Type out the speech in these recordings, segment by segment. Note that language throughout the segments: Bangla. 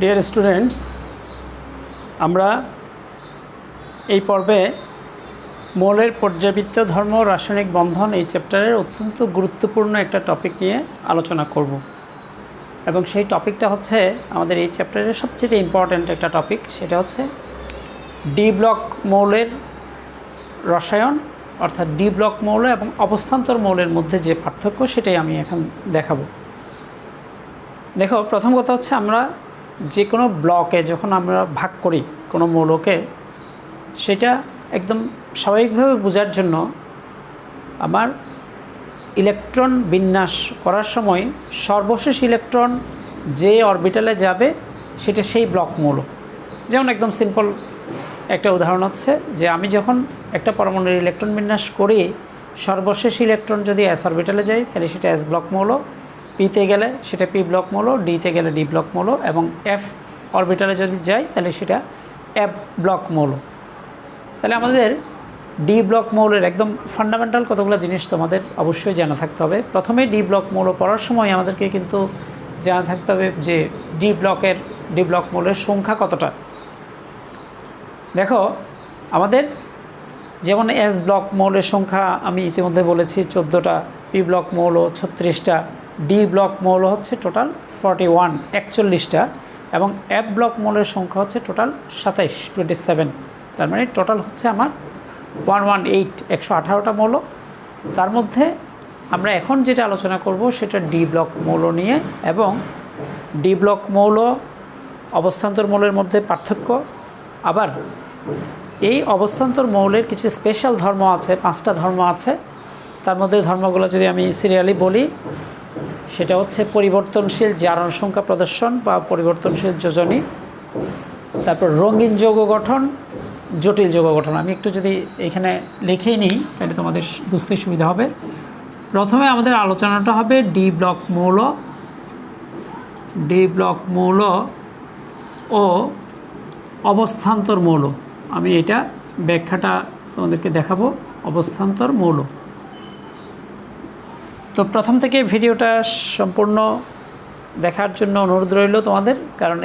ডিয়ার স্টুডেন্টস, আমরা এই পর্বে মৌলের পর্যাবৃত্ত ধর্ম রাসায়নিক বন্ধন এই চ্যাপ্টারের অত্যন্ত গুরুত্বপূর্ণ একটা টপিক নিয়ে আলোচনা করব এবং সেই টপিকটা হচ্ছে আমাদের এই চ্যাপ্টারের সবচেয়ে ইম্পর্ট্যান্ট একটা টপিক। সেটা হচ্ছে ডি ব্লক মৌলের রসায়ন, অর্থাৎ ডি ব্লক মৌল এবং অবস্থান্তর মৌলের মধ্যে যে পার্থক্য সেটাই আমি এখন দেখাবো। দেখো, প্রথম কথা হচ্ছে আমরা যে কোনো ব্লকে যখন আমরা ভাগ করি কোনো মৌলকে, সেটা একদম স্বাভাবিকভাবে বোঝার জন্য আমার ইলেকট্রন বিন্যাস করার সময় সর্বশেষ ইলেকট্রন যে অরবিটালে যাবে সেটা সেই ব্লক মৌল। যেমন একদম সিম্পল একটা উদাহরণ হচ্ছে যে আমি যখন একটা পরমাণুর ইলেকট্রন বিন্যাস করি, সর্বশেষ ইলেকট্রন যদি এস অরবিটালে যায় তাহলে সেটা এস ব্লক মৌল, পিতে গেলে সেটা পি ব্লক মৌল, ডিতে গেলে ডি ব্লক মৌল এবং এফ অরবিটালে যদি যায় তাহলে সেটা এফ ব্লক মৌল। তাহলে আমাদের ডি ব্লক মৌলের একদম ফান্ডামেন্টাল কতগুলো জিনিস তোমাদের অবশ্যই জানা থাকতে হবে। প্রথমে ডি ব্লক মৌল পড়ার সময় আমাদেরকে কিন্তু জানা থাকতে হবে যে ডি ব্লক মৌলের সংখ্যা কতটা। দেখো, আমাদের যেমন এস ব্লক মৌলের সংখ্যা আমি ইতিমধ্যে বলেছি 14টা, পি ব্লক মৌল 36টা, ডি ব্লক মৌল হচ্ছে টোটাল 41 এবং এফ ব্লক মৌলের সংখ্যা হচ্ছে টোটাল 27। তার মানে টোটাল হচ্ছে আমার 118টা মৌল। তার মধ্যে আমরা এখন যেটা আলোচনা করব সেটা ডি ব্লক মৌল নিয়ে এবং ডি ব্লক মৌল অবস্থান্তর মৌলের মধ্যে পার্থক্য। আবার এই অবস্থান্তর মৌলের কিছু স্পেশাল ধর্ম আছে, 5টা ধর্ম আছে। তার মধ্যে ধর্মগুলো যদি আমি সিরিয়ালি বলি, সেটা হচ্ছে পরিবর্তনশীল জারণ সংখ্যা প্রদর্শন বা পরিবর্তনশীল যোজনী, তারপর রঙিন যৌগ গঠন, জটিল যৌগ গঠন। আমি একটু যদি এখানে লিখেই নিই তাহলে তোমাদের বুঝতে সুবিধা হবে। প্রথমে আমাদের আলোচনাটা হবে ডি ব্লক মৌল ও অবস্থান্তর মৌল। আমি এটা ব্যাখ্যাটা তোমাদেরকে দেখাবো। অবস্থান্তর মৌল, তো প্রথম থেকে ভিডিওটা সম্পূর্ণ দেখার জন্য অনুরোধ রইল তোমাদের, কারণ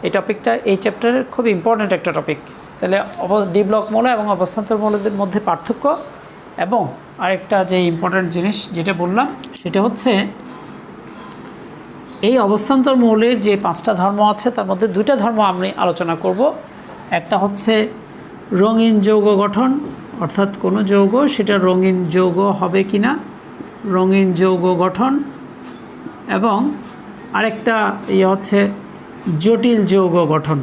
এই টপিকটা এই চ্যাপ্টারের খুব ইম্পর্ট্যান্ট একটা টপিক। তাহলে ডি ব্লক মৌল এবং অবস্থান্তর মৌলদের মধ্যে পার্থক্য এবং আরেকটা যে ইম্পর্ট্যান্ট জিনিস যেটা বললাম সেটা হচ্ছে এই অবস্থান্তর মৌলের যে 5টা ধর্ম আছে তার মধ্যে 2টা ধর্ম আমি আলোচনা করব। একটা হচ্ছে রঙিন যৌগ গঠন, অর্থাৎ কোনো যৌগ সেটা রঙিন যৌগ হবে কি না, রঙিন যৌগ গঠন, এবং আরেকটা হচ্ছে জটিল যৌগ গঠন।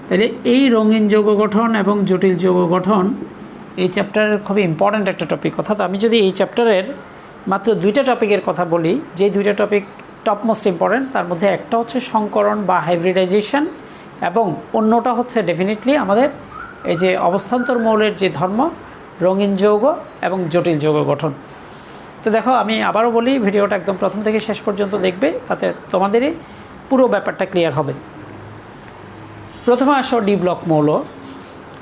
তাহলে এই রঙিন যৌগ গঠন এবং জটিল যৌগ গঠন এই চ্যাপ্টারের খুবই ইম্পর্ট্যান্ট একটা টপিক। অর্থাৎ আমি যদি এই চ্যাপ্টারের মাত্র 2টা টপিকের কথা বলি, যে 2টা টপিক টপ মোস্ট ইম্পর্ট্যান্ট, তার মধ্যে একটা হচ্ছে সংকরণ বা হাইব্রিডাইজেশন এবং অন্যটা হচ্ছে ডেফিনেটলি আমাদের এই যে অবস্থান্তর মৌলের যে ধর্ম, রঙিন যৌগ এবং জটিল যৌগ গঠন। তো দেখো, আমি আবারও বলি, ভিডিওটা একদম প্রথম থেকে শেষ পর্যন্ত দেখবে, তাতে তোমাদেরই পুরো ব্যাপারটা ক্লিয়ার হবে। প্রথমে আসো ডি ব্লক মৌল।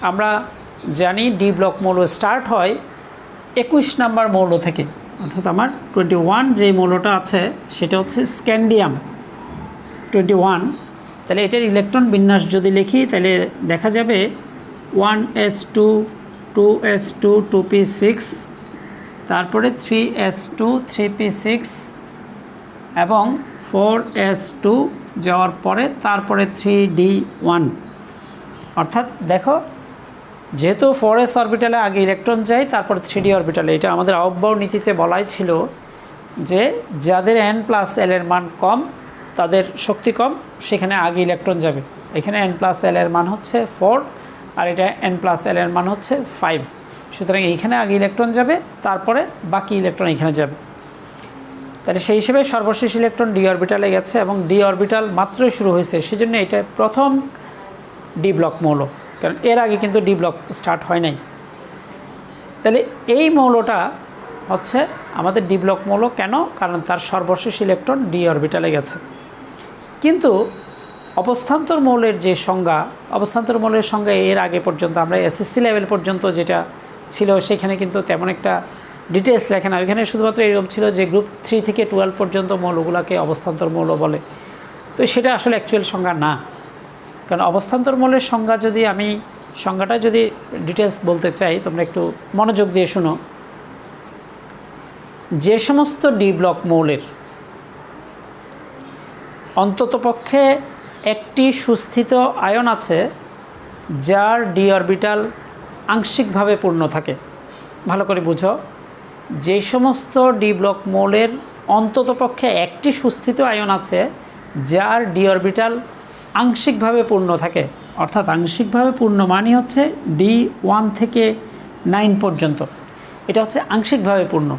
আমরা জানি ডি ব্লক মৌল স্টার্ট হয় 21 নাম্বার মৌল থেকে, অর্থাৎ আমার 21 যে মৌলটা আছে সেটা হচ্ছে স্ক্যান্ডিয়াম 21। তাহলে এটার ইলেকট্রন বিন্যাস যদি লিখি তাহলে দেখা যাবে 1s2 2s2 2p6, তারপরে 3s2 3p6 এবং 4s2 যাওয়ার পরে তারপরে 3d1। অর্থাৎ দেখো, যেহেতু 4s অরবিটালে আগে ইলেকট্রন যায় তারপরে 3d অরবিটালে, এটা আমাদের আহ্বায়ক নীতিতে বলাই ছিল যে যাদের n+l এর মান কম, তাদের শক্তি কম, সেখানে আগে ইলেকট্রন যাবে। এখানে n+l এর মান হচ্ছে 4 আর এটা n+l এর মান হচ্ছে 5। সুতরাং এইখানে আগে ইলেকট্রন যাবে, তারপরে বাকি ইলেকট্রন এখানে যাবে। তাহলে সেই হিসেবে সর্বশেষ ইলেকট্রন ডি অরবিটালে গেছে এবং ডি অরবিটাল মাত্রই শুরু হয়েছে, সেজন্য এটা প্রথম ডি ব্লক মৌল, কারণ এর আগে কিন্তু ডি ব্লক স্টার্ট হয় নাই। তাহলে এই মৌলটা হচ্ছে আমাদের ডি ব্লক মৌল। কেন? কারণ তার সর্বশেষ ইলেকট্রন ডি অরবিটালে গেছে। কিন্তু অবস্থান্তর মৌলের যে সংজ্ঞা, অবস্থান্তর মৌলের সংজ্ঞা এর আগে পর্যন্ত আমরা এসএসসি লেভেল পর্যন্ত যেটা ছিল সেখানে কিন্তু তেমন একটা ডিটেলস লেখে না। ওইখানে শুধুমাত্র এরকম ছিল যে গ্রুপ 3 থেকে 12 পর্যন্ত মৌলগুলোকে অবস্থান্তর মৌল বলে। তো সেটা আসলে অ্যাকচুয়াল সংজ্ঞা না, কারণ অবস্থান্তর মৌলের সংজ্ঞা যদি আমি সংজ্ঞাটা যদি ডিটেলস বলতে চাই, তোমরা একটু মনোযোগ দিয়ে শুনো। যে সমস্ত ডি ব্লক মৌলের অন্ততপক্ষে একটি সুস্থিত আয়ন আছে যার ডি অরবিটাল আংশিকভাবে পূর্ণ থাকে, ভালো করে বুঝো, যে সমস্ত ডি ব্লক মৌলের অন্ততপক্ষে একটি সুস্থিত আয়ন আছে যার ডি অরবিটাল আংশিকভাবে পূর্ণ থাকে, অর্থাৎ আংশিকভাবে পূর্ণ মানে হচ্ছে D1 থেকে 9 পর্যন্ত, এটা হচ্ছে আংশিকভাবে পূর্ণ।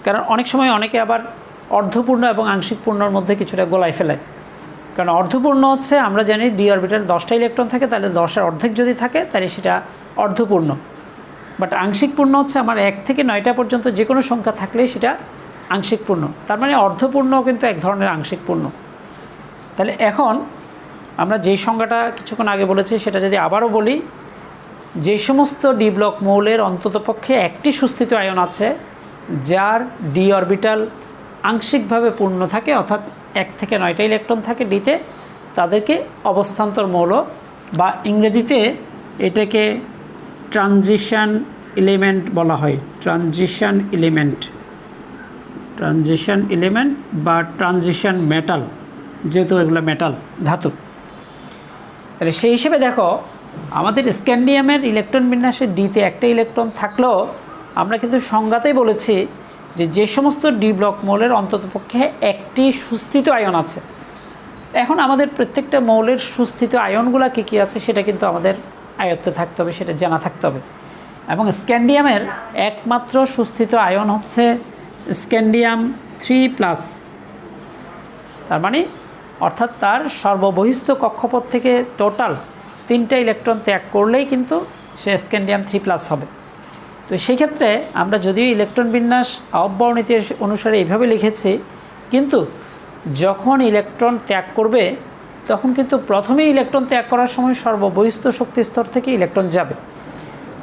কারণ অনেক সময় অনেকে আবার অর্ধপূর্ণ এবং আংশিক পূর্ণর মধ্যে কিছুটা গোলায় ফেলে। কারণ অর্ধপূর্ণ হচ্ছে আমরা জানি ডি অরবিটাল 10টা ইলেকট্রন থাকে, তাহলে 10-এর অর্ধেক যদি থাকে তাহলে সেটা অর্ধপূর্ণ। বাট আংশিক পূর্ণ হচ্ছে আমার 1 থেকে 9টা পর্যন্ত যে কোনো সংখ্যা থাকলেই সেটা আংশিক পূর্ণ। তার মানে অর্ধপূর্ণও কিন্তু এক ধরনের আংশিক পূর্ণ। তাহলে এখন আমরা যেই সংজ্ঞাটা কিছুক্ষণ আগে বলেছি সেটা যদি আবারও বলি, যে সমস্ত ডি ব্লক মৌলের অন্ততপক্ষে একটি সুস্থিত আয়ন আছে যার ডি অরবিটাল আংশিকভাবে পূর্ণ থাকে, অর্থাৎ 1 থেকে 9টা ইলেকট্রন থাকে ডিতে, তাদেরকে অবস্থান্তর মৌল বা ইংরেজিতে এটাকে ট্রানজিশন এলিমেন্ট বলা হয়। ট্রানজিশন এলিমেন্ট বা ট্রানজিশন মেটাল, যেহেতু এগুলো মেটাল ধাতু। তাহলে সেই হিসেবে দেখো, আমাদের স্ক্যান্ডিয়ামের ইলেকট্রন বিন্যাসে ডিতে একটা ইলেকট্রন থাকলেও আমরা কিন্তু সংজ্ঞাতেই বলেছি যে যে সমস্ত ডি ব্লক মৌলের অন্ততপক্ষে একটি সুস্থিত আয়ন আছে। এখন আমাদের প্রত্যেকটা মৌলের সুস্থিত আয়নগুলো কী আছে সেটা কিন্তু আমাদের আয়ত্তে থাকতে হবে, সেটা জানা থাকতে হবে। এবং স্ক্যান্ডিয়ামের একমাত্র সুস্থিত আয়ন হচ্ছে স্ক্যান্ডিয়াম 3+, তার মানে অর্থাৎ তার সর্ববহিস্থ কক্ষপথ থেকে টোটাল 3টা ইলেকট্রন ত্যাগ করলেই কিন্তু সে স্ক্যান্ডিয়াম 3+ হবে। তো সেই ক্ষেত্রে আমরা যদিও ইলেকট্রন বিন্যাস আহ্বায়নীতি অনুসারে এইভাবে লিখেছি, কিন্তু যখন ইলেকট্রন ত্যাগ করবে তখন কিন্তু প্রথমেই ইলেকট্রন ত্যাগ করার সময় সর্ববহিস্থ শক্তি স্তর থেকে ইলেকট্রন যাবে।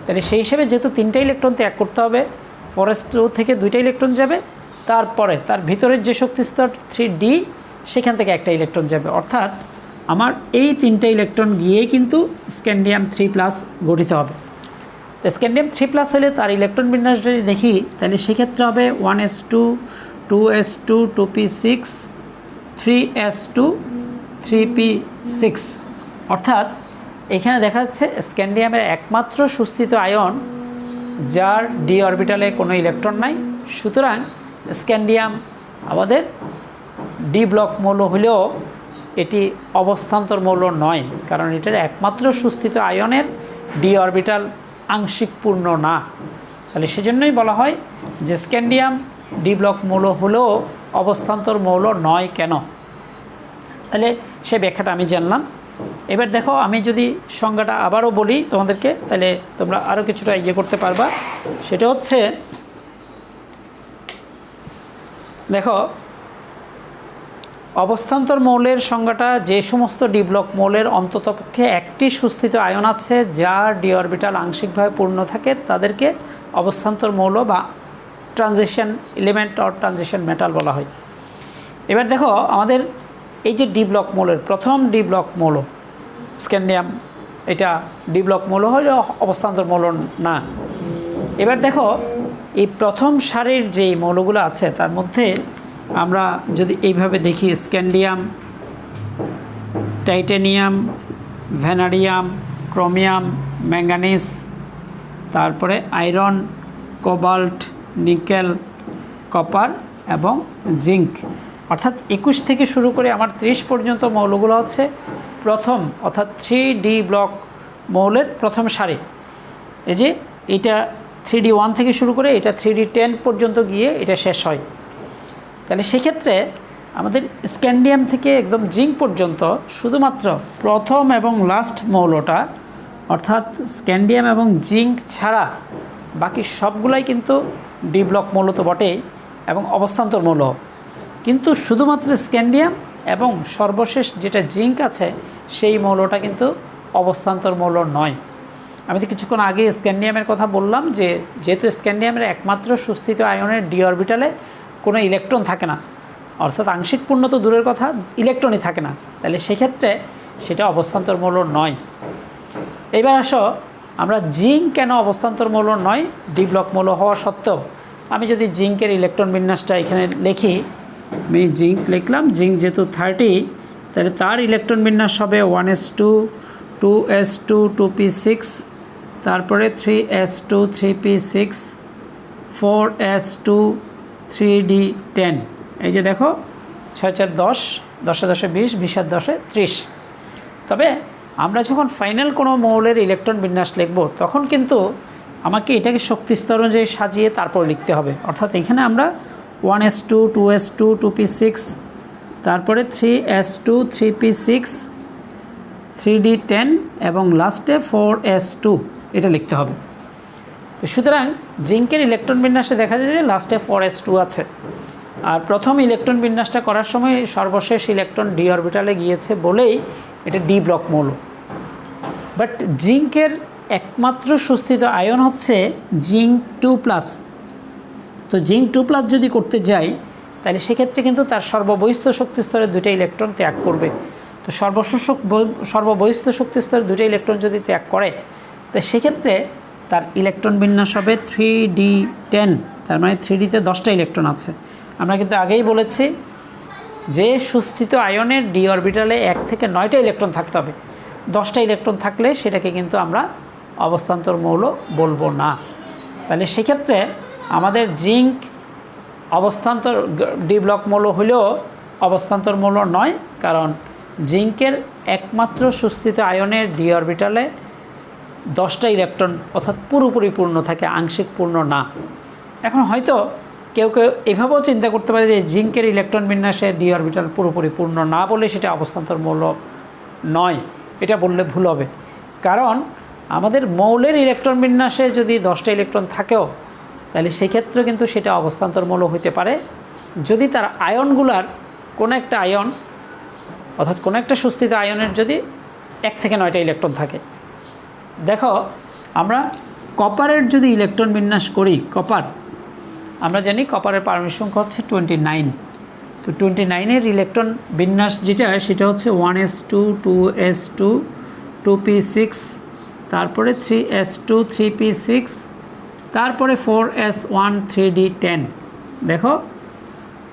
তাহলে সেই হিসেবে যেহেতু 3টা ইলেকট্রন ত্যাগ করতে হবে, 4s2 থেকে 2টা ইলেকট্রন যাবে, তারপরে তার ভিতরের যে শক্তি স্তর 3D সেখান থেকে একটা ইলেকট্রন যাবে, অর্থাৎ আমার এই 3টা ইলেকট্রন গিয়েই কিন্তু স্ক্যান্ডিয়াম 3+ গঠিত হবে। তো স্ক্যান্ডিয়াম 3+ হলে তার ইলেকট্রন বিন্যাস যদি দেখি তাহলে সেক্ষেত্রে হবে 1s2 2s2 2p6 3s2 3p6, অর্থাৎ এখানে দেখা যাচ্ছে স্ক্যান্ডিয়ামের একমাত্র সুস্থিত আয়ন যার ডি অরবিটালে কোনো ইলেকট্রন নাই। সুতরাং স্ক্যান্ডিয়াম আমাদের ডি ব্লক মৌল হলেও এটি অবস্থান্তর মৌল নয়, কারণ এটার একমাত্র সুস্থিত আয়নের ডি অরবিটাল আংশিক পূর্ণ না। তাহলে সেজন্যই বলা হয় যে স্ক্যান্ডিয়াম ডি ব্লক মৌল হলেও অবস্থান্তর মৌল নয় কেন। তাহলে সে ব্যাখ্যাটা আমি জানলাম। এবার দেখো, আমি যদি সংজ্ঞাটা আবারও বলি তোমাদেরকে, তাহলে তোমরা আরও কিছুটা ইয়ে করতে পারবা। সেটা হচ্ছে, দেখো, অবস্থান্তর মৌলের সংজ্ঞাটা যে সমস্ত ডি ব্লক মৌলের অন্ততপক্ষে একটি সুস্থিত আয়ন আছে যার ডি অরবিটাল আংশিকভাবে পূর্ণ থাকে তাদেরকে অবস্থান্তর মৌল বা transition element or transition metal বলা হয়। এবার দেখো, আমাদের এই যে ডি ব্লক মৌলের প্রথম ডি ব্লক মৌল স্ক্যান্ডিয়াম, এটা ডি ব্লক মৌল হলেও অবস্থান্তর মৌল না। এবার দেখো, এই প্রথম সারির যেই মৌলগুলো আছে তার মধ্যে আমরা যদি এইভাবে দেখি, scandium, titanium, vanadium, chromium, manganese, তারপরে আয়রন, কোবাল্ট, নিকেল, কপার এবং জিঙ্ক, অর্থাৎ 21 থেকে শুরু করে আমার 30 পর্যন্ত মৌলগুলো হচ্ছে প্রথম, অর্থাৎ 3D ব্লক মৌলের প্রথম সারি। এই যে এটা 3D1 থেকে শুরু করে এটা 3D10 পর্যন্ত গিয়ে এটা শেষ হয়। তাহলে সেক্ষেত্রে আমাদের স্ক্যান্ডিয়াম থেকে একদম জিঙ্ক পর্যন্ত শুধুমাত্র প্রথম এবং লাস্ট মৌলটা, অর্থাৎ স্ক্যান্ডিয়াম এবং জিঙ্ক ছাড়া বাকি সবগুলাই কিন্তু ডি ব্লক মৌল তো বটেই এবং অবস্থান্তর মৌল, কিন্তু শুধুমাত্র স্ক্যান্ডিয়াম এবং সর্বশেষ যেটা জিঙ্ক আছে সেই মৌলটা কিন্তু অবস্থান্তর মৌল নয়। আমি তো কিছুক্ষণ আগে স্ক্যান্ডিয়ামের কথা বললাম যে যেহেতু স্ক্যান্ডিয়ামের একমাত্র সুস্থিত আয়নের ডি অরবিটালে কোনো ইলেকট্রন থাকে না, অর্থাৎ আংশিক পূর্ণ তো দূরের কথা, ইলেকট্রনই থাকে না, তাহলে সেক্ষেত্রে সেটা অবস্থান্তর মৌল নয়। এবার আসো আমরা জিঙ্ক কেন অবস্থান্তর মৌল নয় ডি ব্লক মৌল হওয়া সত্ত্বেও। আমি যদি জিঙ্কের ইলেকট্রন বিন্যাসটা এখানে লিখি, আমি জিঙ্ক লিখলাম, জিঙ্ক যেহেতু 30, তাহলে তার ইলেকট্রন বিন্যাস হবে 1s2 2s2 2p6, তারপরে 3s2 3p6 4s2 3d10। এই যে দেখো 6 4 10, 10 10 20, 20 10 30। তবে আমরা যখন ফাইনাল কোনো মৌলের ইলেকট্রন বিন্যাস লিখব তখন কিন্তু আমাকে এটাকে শক্তি স্তর অনুযায়ী সাজিয়ে তারপর লিখতে হবে। অর্থাৎ এখানে আমরা 1s2 2s2 2p6, তারপরে 3s2 3p6 3d10 এবং লাস্টে 4s2 এটা লিখতে হবে। তো সুতরাং জিঙ্কের ইলেকট্রন বিন্যাসে দেখা যায় যে লাস্টে 4s2 আছে। আর প্রথম ইলেকট্রন বিন্যাসটা করার সময় সর্বশেষ ইলেকট্রন ডি অরবিটালে গিয়েছে বলেই এটা ডি ব্লক মৌল। বাট জিঙ্কের একমাত্র সুস্থিত আয়ন হচ্ছে জিঙ্ক 2+। তো জিঙ্ক 2+ যদি করতে যাই তাহলে সেক্ষেত্রে কিন্তু তার সর্ববহিস্থ শক্তি স্তরে 2টা ইলেকট্রন ত্যাগ করবে। তো সর্ববহিস্থ শক্তি স্তরে 2টা ইলেকট্রন যদি ত্যাগ করে তো সেক্ষেত্রে তার ইলেকট্রন বিন্যাস হবে 3d10। তার মানে 3dতে 10টা ইলেকট্রন আছে। আমরা কিন্তু আগেই বলেছি যে সুস্থিত আয়নের ডি অরবিটালে 1 থেকে 9টা ইলেকট্রন থাকতে হবে। 10টা ইলেকট্রন থাকলে সেটাকে কিন্তু আমরা অবস্থান্তর মৌল বলবো না। তাহলে সেক্ষেত্রে আমাদের জিঙ্ক অবস্থান্তর ডি ব্লক মৌল হলেও অবস্থান্তর মৌল নয়, কারণ জিঙ্কের একমাত্র সুস্থিত আয়নের ডি অরবিটালে 10টা ইলেকট্রন অর্থাৎ পুরোপুরি পূর্ণ থাকে, আংশিক পূর্ণ না। এখন হয়তো কেউ কেউ এভাবেও চিন্তা করতে পারে যে জিঙ্কের ইলেকট্রন বিন্যাসে ডি অরবিটাল পুরোপুরি পূর্ণ না বলে সেটা অবস্থান্তর মৌল নয়। এটা বললে ভুল হবে, কারণ আমাদের মৌলের ইলেকট্রন বিন্যাসে যদি 10টা ইলেকট্রন থাকেও তাহলে সেক্ষেত্রে কিন্তু সেটা অবস্থান্তর মৌল হতে পারে যদি তার আয়নগুলার কোনো একটা আয়ন অর্থাৎ কোনো একটা সুস্থিত আয়নের যদি 1 থেকে 9টা ইলেকট্রন থাকে। দেখো আমরা কপারের যদি ইলেকট্রন বিন্যাস করি, কপার আমরা জানি কপারের পারমাণবিক সংখ্যা হচ্ছে 29। তো 29-এর ইলেকট্রন বিন্যাস যেটা সেটা হচ্ছে 1s2 2s2 2p6, তারপরে 3s2 3p6, তারপরে 4s1 3d10। দেখো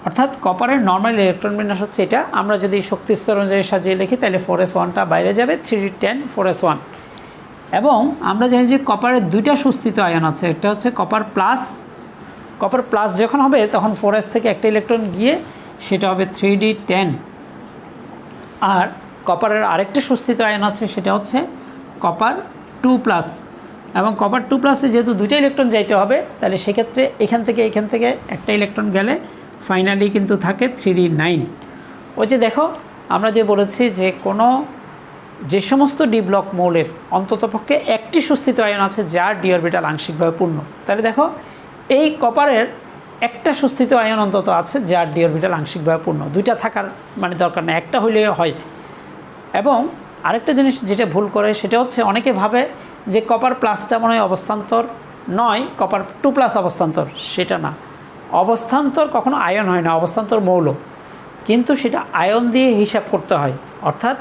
অর্থাৎ কপারের নর্মাল ইলেকট্রন বিন্যাস হচ্ছে এটা। আমরা যদি শক্তি স্তর অনুযায়ী সাজিয়ে লিখি তাহলে 4s1টা বাইরে যাবে, 3d10 4s1। এবং আমরা জানি যে কপারের 2টা সুস্থিত আয়ন আছে, একটা হচ্ছে কপার প্লাস। কপার প্লাস যখন হবে তখন 4s থেকে একটা ইলেকট্রন গিয়ে সেটা হবে 3d10। আর কপারের আরেকটা সুস্থিত আয়ন আছে সেটা হচ্ছে কপার 2+। এবং কপার 2+এ যেহেতু 2টা ইলেকট্রন যাইতে হবে তাহলে সেক্ষেত্রে এখান থেকে একটা ইলেকট্রন গেলে ফাইনালি কিন্তু থাকে 3d9। ওই যে দেখো আমরা যে বলেছি যে সমস্ত ডি ব্লক মৌলের অন্ততপক্ষে একটি সুস্থিত আয়ন আছে যার ডি অরবিটাল আংশিকভাবে পূর্ণ। তাহলে দেখো এই কপারের একটা সুস্থিত আয়ন অন্তত আছে যার ডি অরবিটাল আংশিকভাবে পূর্ণ। 2টা থাকার মানে দরকার না, একটা হইলে হয়। এবং আরেকটা জিনিস যেটা ভুল করে সেটা হচ্ছে অনেকে ভাবে যে কপার প্লাসটা মনে হয় অবস্থান্তর নয়, কপার 2+ অবস্থান্তর। সেটা না, অবস্থান্তর কখনো আয়ন হয় না, অবস্থান্তর মৌল। কিন্তু সেটা আয়ন দিয়ে হিসাব করতে হয়, অর্থাৎ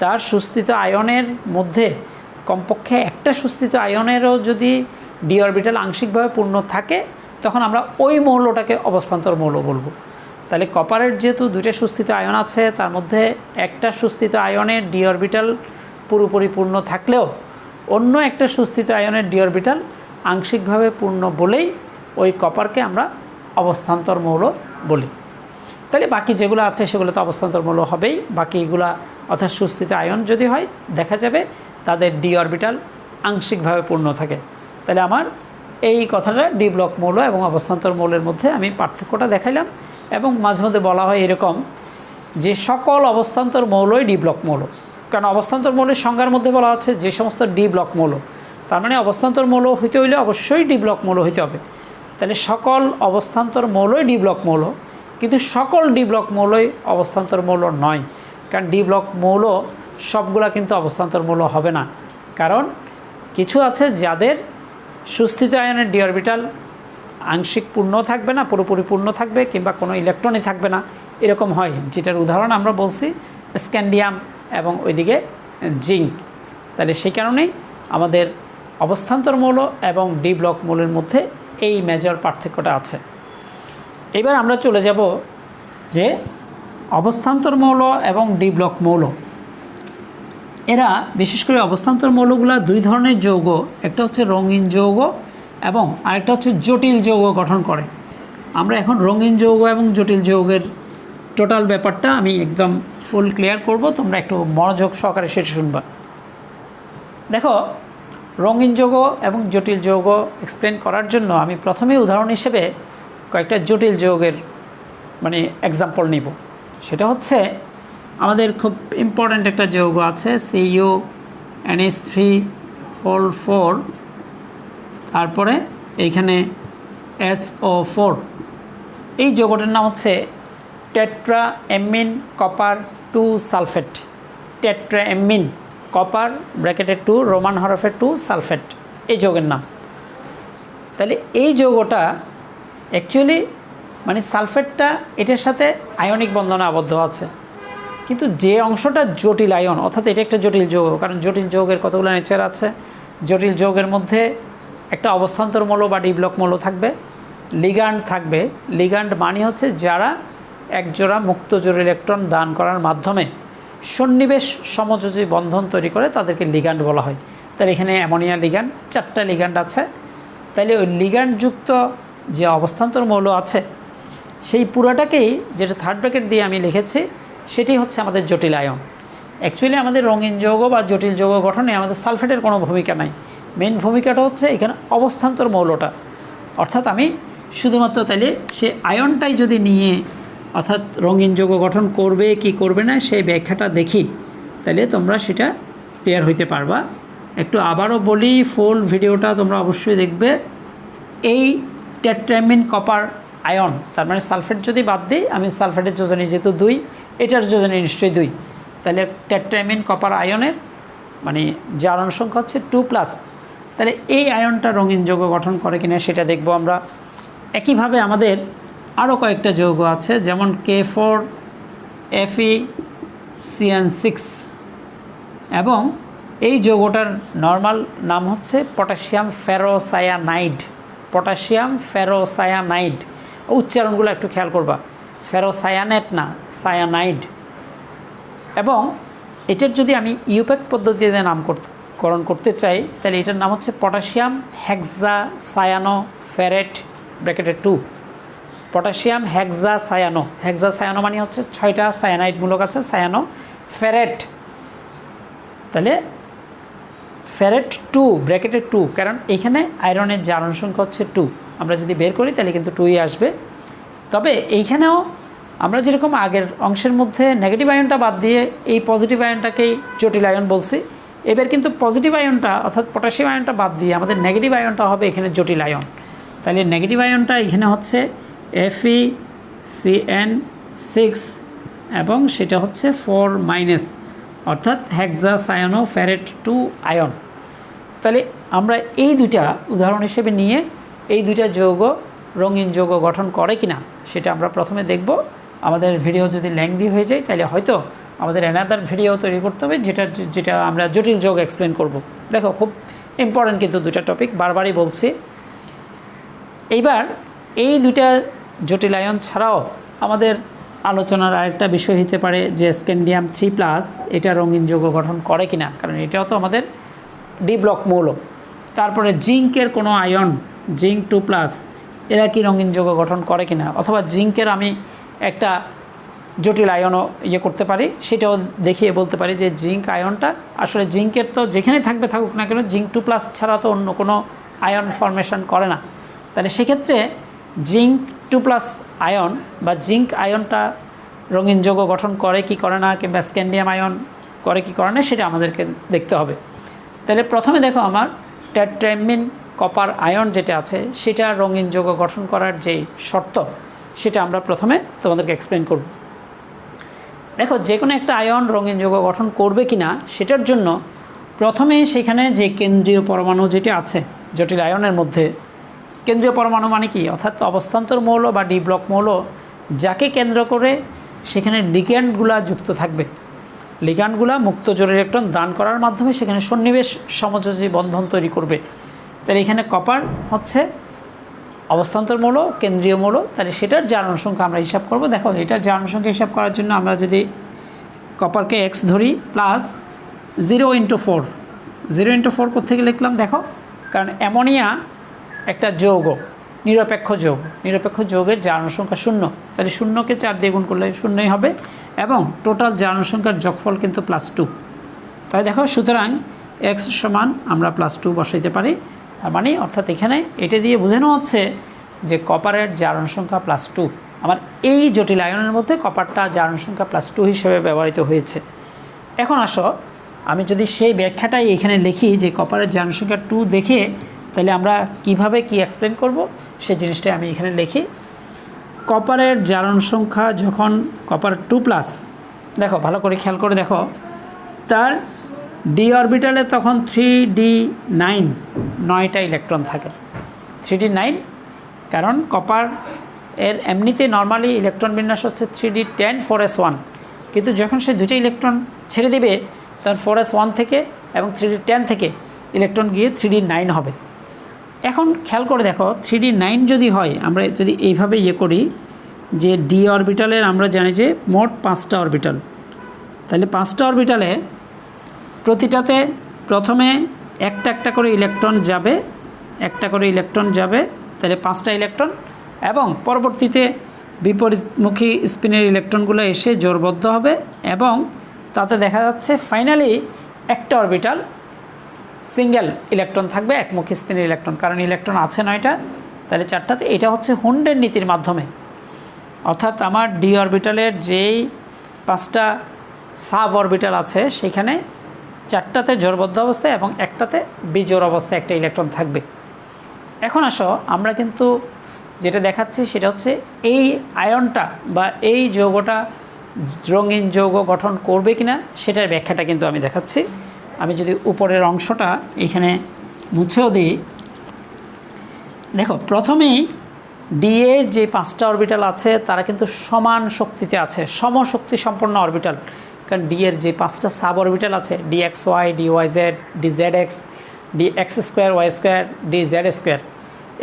তার সুস্থিত আয়নের মধ্যে কমপক্ষে একটা সুস্থিত আয়নেরও যদি ডি অরবিটাল আংশিকভাবে পূর্ণ থাকে তখন আমরা ওই মৌলটাকে অবস্থান্তর মৌল বলবো। তাহলে কপারের যেহেতু 2টা সুস্থিত আয়ন আছে তার মধ্যে একটা সুস্থিত আয়নের ডি অরবিটাল পুরোপুরি পূর্ণ থাকলেও অন্য একটা সুস্থিত আয়নের ডি অরবিটাল আংশিকভাবে পূর্ণ বলেই ওই কপারকে আমরা অবস্থান্তর মৌল বলি। তাহলে বাকি যেগুলো আছে সেগুলো তো অবস্থান্তর মৌল হবেই। বাকিগুলা অর্থাৎ সুস্থিত আয়ন যদি হয় দেখা যাবে তাদের ডি অরবিটাল আংশিকভাবে পূর্ণ থাকে। তাহলে আমার এই কথাটা ডি ব্লক মৌল এবং অবস্থান্তর মৌলের মধ্যে আমি পার্থক্যটা দেখাইলাম। এবং মাঝে মধ্যে বলা হয় এরকম যে সকল অবস্থান্তর মৌলই ডি ব্লক মৌল, কারণ অবস্থান্তর মৌলের সংজ্ঞার মধ্যে বলা হচ্ছে যে সমস্ত ডি ব্লক মৌল, তার মানে অবস্থান্তর মৌল হইতে হইলে অবশ্যই ডি ব্লক মৌল হইতে হবে। তাহলে সকল অবস্থান্তর মৌলই ডি ব্লক মৌল, কিন্তু সকল ডি ব্লক মৌলই অবস্থান্তর মৌল নয়। কারণ ডি ব্লক মৌল সবগুলা কিন্তু অবস্থান্তর মৌল হবে না, কারণ কিছু আছে যাদের সুস্থিত আয়নের ডি অরবিটাল আংশিক পূর্ণ থাকবে না, পুরোপুরি পূর্ণ থাকবে, কিংবা কোনো ইলেকট্রনই থাকবে না। এরকম হয়, যেটার উদাহরণ আমরা বলছি স্ক্যান্ডিয়াম এবং ওইদিকে জিঙ্ক। তাহলে সেই কারণেই আমাদের অবস্থান্তর মৌল এবং ডি ব্লক মৌলের মধ্যে এই মেজর পার্থক্যটা আছে। এবার আমরা চলে যাব যে অবস্থান্তর মৌল এবং ডি ব্লক মৌল, এরা বিশেষ করে অবস্থান্তর মৌলগুলো দুই ধরনের যৌগ, একটা হচ্ছে রঙিন যৌগ এবং আরেকটা হচ্ছে জটিল যৌগ গঠন করে। আমরা এখন রঙিন যৌগ এবং জটিল যৌগের টোটাল ব্যাপারটা আমি একদম ফুল ক্লিয়ার করব, তোমরা একটু মনোযোগ সহকারে সেটা শুনবা। দেখো, রঙিন যৌগ এবং জটিল যৌগ এক্সপ্লেন করার জন্য আমি প্রথমেই উদাহরণ হিসেবে কয়েকটা জটিল যৌগের মানে এক্সাম্পল নিব। সেটা হচ্ছে আমাদের খুব ইম্পর্ট্যান্ট একটা যৌগ আছে CuNH3 তারপরে এইখানে SO4। এই যৌগটার নাম হচ্ছে টেট্রাএমিন কপার 2 সালফেট। টেট্রাএমিন কপার ব্র্যাকেটের 2 রোমান হরফের 2 সালফেট এই যৌগের নাম। তাহলে এই যৌগটা অ্যাকচুয়ালি মানে সালফেটটা এটার সাথে আয়নিক বন্ধনে আবদ্ধ আছে, কিন্তু যে অংশটা জটিল আয়ন, অর্থাৎ এটা একটা জটিল যৌগ, কারণ জটিল যৌগের কতগুলো নেচার আছে। জটিল যৌগের মধ্যে একটা অবস্থান্তর মৌল বা ডি ব্লক মৌল থাকবে, লিগ্যান্ড থাকবে। লিগ্যান্ড মানে হচ্ছে যারা একজোড়া মুক্ত জোড় ইলেকট্রন দান করার মাধ্যমে সন্নিবেশ সমযোজী বন্ধন তৈরি করে তাদেরকে লিগ্যান্ড বলা হয়। তাহলে এখানে অ্যামোনিয়া লিগ্যান্ড, 4টা লিগ্যান্ড আছে। তাইলে ওই লিগ্যান্ডযুক্ত যে অবস্থান্তর মৌল আছে সেই পুরাটাকেই, যেটা থার্ড ব্র্যাকেট দিয়ে আমি লিখেছি, সেটি হচ্ছে আমাদের জটিল আয়ন। অ্যাকচুয়ালি আমাদের রঙিন যৌগ বা জটিল যৌগ গঠনে আমাদের সালফেটের কোনো ভূমিকা নাই। মেইন ভূমিকাটা হচ্ছে এখানে অবস্থান্তর মৌলটা, অর্থাৎ আমি শুধুমাত্র তাইলে সে আয়নটাই যদি নিয়ে অর্থাৎ রঙিন যৌগ গঠন করবে কি করবে না সেই ব্যাখ্যাটা দেখি, তাহলে তোমরা সেটা ক্লিয়ার হইতে পারবা। একটু আবারও বলি, ফুল ভিডিওটা তোমরা অবশ্যই দেখবে। এই টেট্রাএমিন কপার আয়ন, তার মানে সালফেট যদি বাদ দিই, আমি সালফেটের যোজনী যেহেতু 2, এটার যোজনী নিশ্চয়ই 2, তাহলে টেট্রাএমিন কপার আয়নের মানে জারণ সংখ্যা হচ্ছে 2+। তাহলে এই আয়নটা রঙিন যৌগ গঠন করে কিনা সেটা দেখব আমরা। একইভাবে আমাদের আরও কয়েকটা যৌগ আছে, যেমন K4FeCN6 এবং এই যৌগটার নর্মাল নাম হচ্ছে পটাশিয়াম ফেরোসায়ানাইড। পটাশিয়াম ফেরোসায়ানাইড, উচ্চারণগুলো একটু খেয়াল করবা, ফেরোসায়ানেট না, সায়ানাইড। এবং এটার যদি আমি ইউপ্যাক পদ্ধতিতে নামকরণ করতে চাই, তাহলে এটার নাম হচ্ছে পটাশিয়াম হেক্সাসায়ানো ফেরেট ব্র্যাকেটের 2। পটাশিয়াম হেক্সাসায়ানো, হেক্সাসায়ানো মানে হচ্ছে 6টা সায়ানাইড মূলক আছে, সায়ানো ফেরেট। তাহলে ফেরেট 2 ব্র্যাকেটের 2, কারণ এখানে আয়রনের জারণ সংখ্যা হচ্ছে 2। আমরা যদি বের করি তাহলে কিন্তু 2ই আসবে। তবে এইখানেও আমরা যেরকম আগের অংশের মধ্যে নেগেটিভ আয়নটা বাদ দিয়ে এই পজিটিভ আয়নটাকেই জটিল আয়ন বলছি, এবার কিন্তু পজিটিভ আয়নটা অর্থাৎ পটাশিয়াম আয়নটা বাদ দিয়ে আমাদের নেগেটিভ আয়নটা হবে এখানে জটিল আয়ন। তাহলে নেগেটিভ আয়নটা এখানে হচ্ছে FeCN6 এবং সেটা হচ্ছে 4- অর্থাৎ হেক্সাসায়ানো ফেরেট 2 আয়ন। তাহলে আমরা এই দুইটা উদাহরণ হিসেবে নিয়ে এই দুইটা যৌগ রঙিন যৌগ গঠন করে কিনা সেটা আমরা প্রথমে দেখব। আমাদের ভিডিও যদি লেংদি হয়ে যায় তাহলে হয়তো আমাদের অ্যানাদার ভিডিও তৈরি করতে হবে যেটা আমরা জটিল যৌগ এক্সপ্লেন করব। দেখো, খুব ইম্পর্টেন্ট কিন্তু দুইটা টপিক, বারবারই বলছি। এইবার এই দুইটা জটিল আয়ন ছাড়াও আমাদের আলোচনার আরেকটা বিষয় হতে পারে যে স্ক্যান্ডিয়াম 3+, এটা রঙিন যৌগ গঠন করে কিনা, কারণ এটাও তো আমাদের ডি ব্লক মৌল। তারপরে জিঙ্কের কোনো আয়ন, জিঙ্ক 2+, এরা কি রঙিন যৌগ গঠন করে কিনা, অথবা জিঙ্কের আমি একটা জটিল আয়নও করতে পারি, সেটাও দেখিয়ে বলতে পারি যে জিঙ্ক আয়নটা আসলে জিঙ্কের তো যেখানে থাকবে থাকুক না কেন, জিঙ্ক 2+ ছাড়া তো অন্য কোনো আয়ন ফর্মেশন করে না। তাহলে সেক্ষেত্রে জিঙ্ক 2+ আয়ন বা জিঙ্ক আয়নটা রঙিন যৌগ গঠন করে কি করে না, কিংবা স্ক্যান্ডিয়াম আয়ন করে কি করে না, সেটা আমাদেরকে দেখতে হবে। তাহলে প্রথমে দেখো, আমার টেট্রাএমিন কপার আয়ন যেটা আছে সেটা রঙিন যৌগ গঠন করার যে শর্ত সেটা আমরা প্রথমে তোমাদেরকে এক্সপ্লেন করব। দেখো, যে কোনো একটা আয়ন রঙিন যৌগ গঠন করবে কিনা সেটার জন্য প্রথমে সেখানে যে কেন্দ্রীয় পরমাণু যেটা আছে জটিল আয়নের মধ্যে, কেন্দ্রীয় পরমাণু মানে কি, অর্থাৎ অবস্থান্তর মৌল বা ডি ব্লক মৌল যাকে কেন্দ্র করে সেখানে লিগ্যান্ডগুলো যুক্ত থাকবে। লিগ্যান্ডগুলো মুক্ত জোড় ইলেকট্রন দান করার মাধ্যমে সেখানে সন্নিবেশ সমযোজী বন্ধন তৈরি করবে। তাহলে এখানে কপার হচ্ছে অবস্থান্তর মৌল, কেন্দ্রীয় মৌল। তাহলে সেটার জারণ সংখ্যা আমরা হিসাব করব। দেখো এটার জারণ সংখ্যা হিসাব করার জন্য আমরা যদি কপারকে x ধরি প্লাস 0 × 4, 0 × 4 কোথেকে লিখলাম দেখো, কারণ অ্যামোনিয়া একটা যৌগ, নিরপেক্ষ যৌগ, নিরপেক্ষ যৌগের জারণ সংখ্যা 0। তাহলে 0কে 4 দিয়ে গুণ করলে 0ই হবে এবং টোটাল জারণ সংখ্যার যোগফল কিন্তু +2। তাই দেখো সুতরাং x সমান আমরা +2 বসাইতে পারি। তার মানে অর্থাৎ এখানে এটা দিয়ে বোঝানো হচ্ছে যে কপারের জারণ সংখ্যা +2। আমার এই জটিল আয়নের মধ্যে কপারটা জারণ সংখ্যা +2 হিসেবে ব্যবহৃত হয়েছে। এখন আসো আমি যদি সেই ব্যাখ্যাটাই এখানে লিখি যে কপারের জারণ সংখ্যা 2 দেখে, তাহলে আমরা কিভাবে কি এক্সপ্লেন করব সেই জিনিসটাই আমি এখানে লিখি। কপারের জারণ সংখ্যা যখন কপার 2+, দেখো ভালো করে খেয়াল করে দেখো, তার ডি অরবিটালে তখন 3d9 9টা ইলেকট্রন থাকে। 3d9 কারণ কপার এর এমনিতে নর্মালি ইলেকট্রন বিন্যাস হচ্ছে 3d10 4s1, কিন্তু যখন সে দুটো ইলেকট্রন ছেড়ে দেবে তখন 4s1 থেকে এবং 3d10 থেকে ইলেকট্রন গিয়ে 3d9 হবে। এখন খেয়াল করে দেখো 3d9 যদি হয়, আমরা যদি এইভাবে করি যে ডি অরবিটালের আমরা জানি যে মোট 5টা অরবিটাল, তাহলে 5টা অরবিটালে প্রতিটাতে প্রথমে একটা একটা করে ইলেকট্রন যাবে, একটা করে ইলেকট্রন যাবে, তাহলে 5টা ইলেকট্রন, এবং পরবর্তীতে বিপরীতমুখী স্পিনের ইলেকট্রনগুলো এসে জোড়বদ্ধ হবে এবং তাতে দেখা যাচ্ছে ফাইনালি একটা অরবিটাল সিঙ্গেল ইলেকট্রন থাকবে, একমুখী স্পিনের ইলেকট্রন, কারণ ইলেকট্রন আছে 9টা, তাহলে 4টাতে। এটা হচ্ছে হুন্ডের নীতির মাধ্যমে, অর্থাৎ আমার ডি অরবিটালের যেই 5টা সাব অরবিটাল আছে সেখানে 4টাতে জোড়বদ্ধ অবস্থায় এবং একটাতে বিজোড় অবস্থায় একটা ইলেকট্রন থাকবে। এখন আসো আমরা কিন্তু যেটা দেখাচ্ছি সেটা হচ্ছে এই আয়নটা বা এই যৌগটা রঙিন যৌগ গঠন করবে কিনা সেটার ব্যাখ্যাটা কিন্তু আমি দেখাচ্ছি। আমি যদি উপরের অংশটা এখানে মুছেও দিই, দেখো প্রথমেই ডি এর যে 5টা অরবিটাল আছে তারা কিন্তু সমান শক্তিতে আছে, সমশক্তি সম্পন্ন অরবিটাল। কারণ ডি এর যে 5টা সাব অরবিটাল আছে dxy, dyz, dzx, dx2, y2, dz2,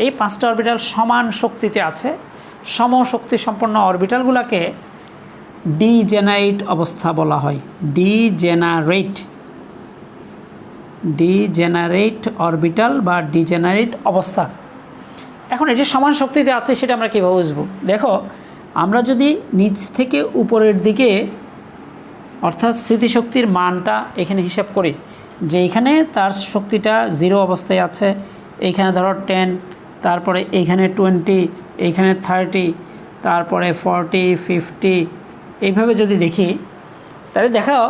এই 5টা অরবিটাল সমান শক্তিতে আছে। সমশক্তি সম্পন্ন অরবিটালগুলোকে ডিজেনারেট অবস্থা বলা হয়। ডিজেনারেট অরবিটাল বা ডিজেনারেট অবস্থা। এখন এটি সমান শক্তিতে আছে সেটা আমরা কীভাবে বুঝবো? দেখো আমরা যদি নিচ থেকে উপরের দিকে অর্থাৎ স্থিতিশক্তির মানটা এখানে হিসাব করি, যে এখানে তার শক্তিটা 0 অবস্থায় আছে, এইখানে ধরো 10, তারপরে এইখানে 20, এইখানে 30, তারপরে 40, 50, এইভাবে যদি দেখি তাহলে দেখাও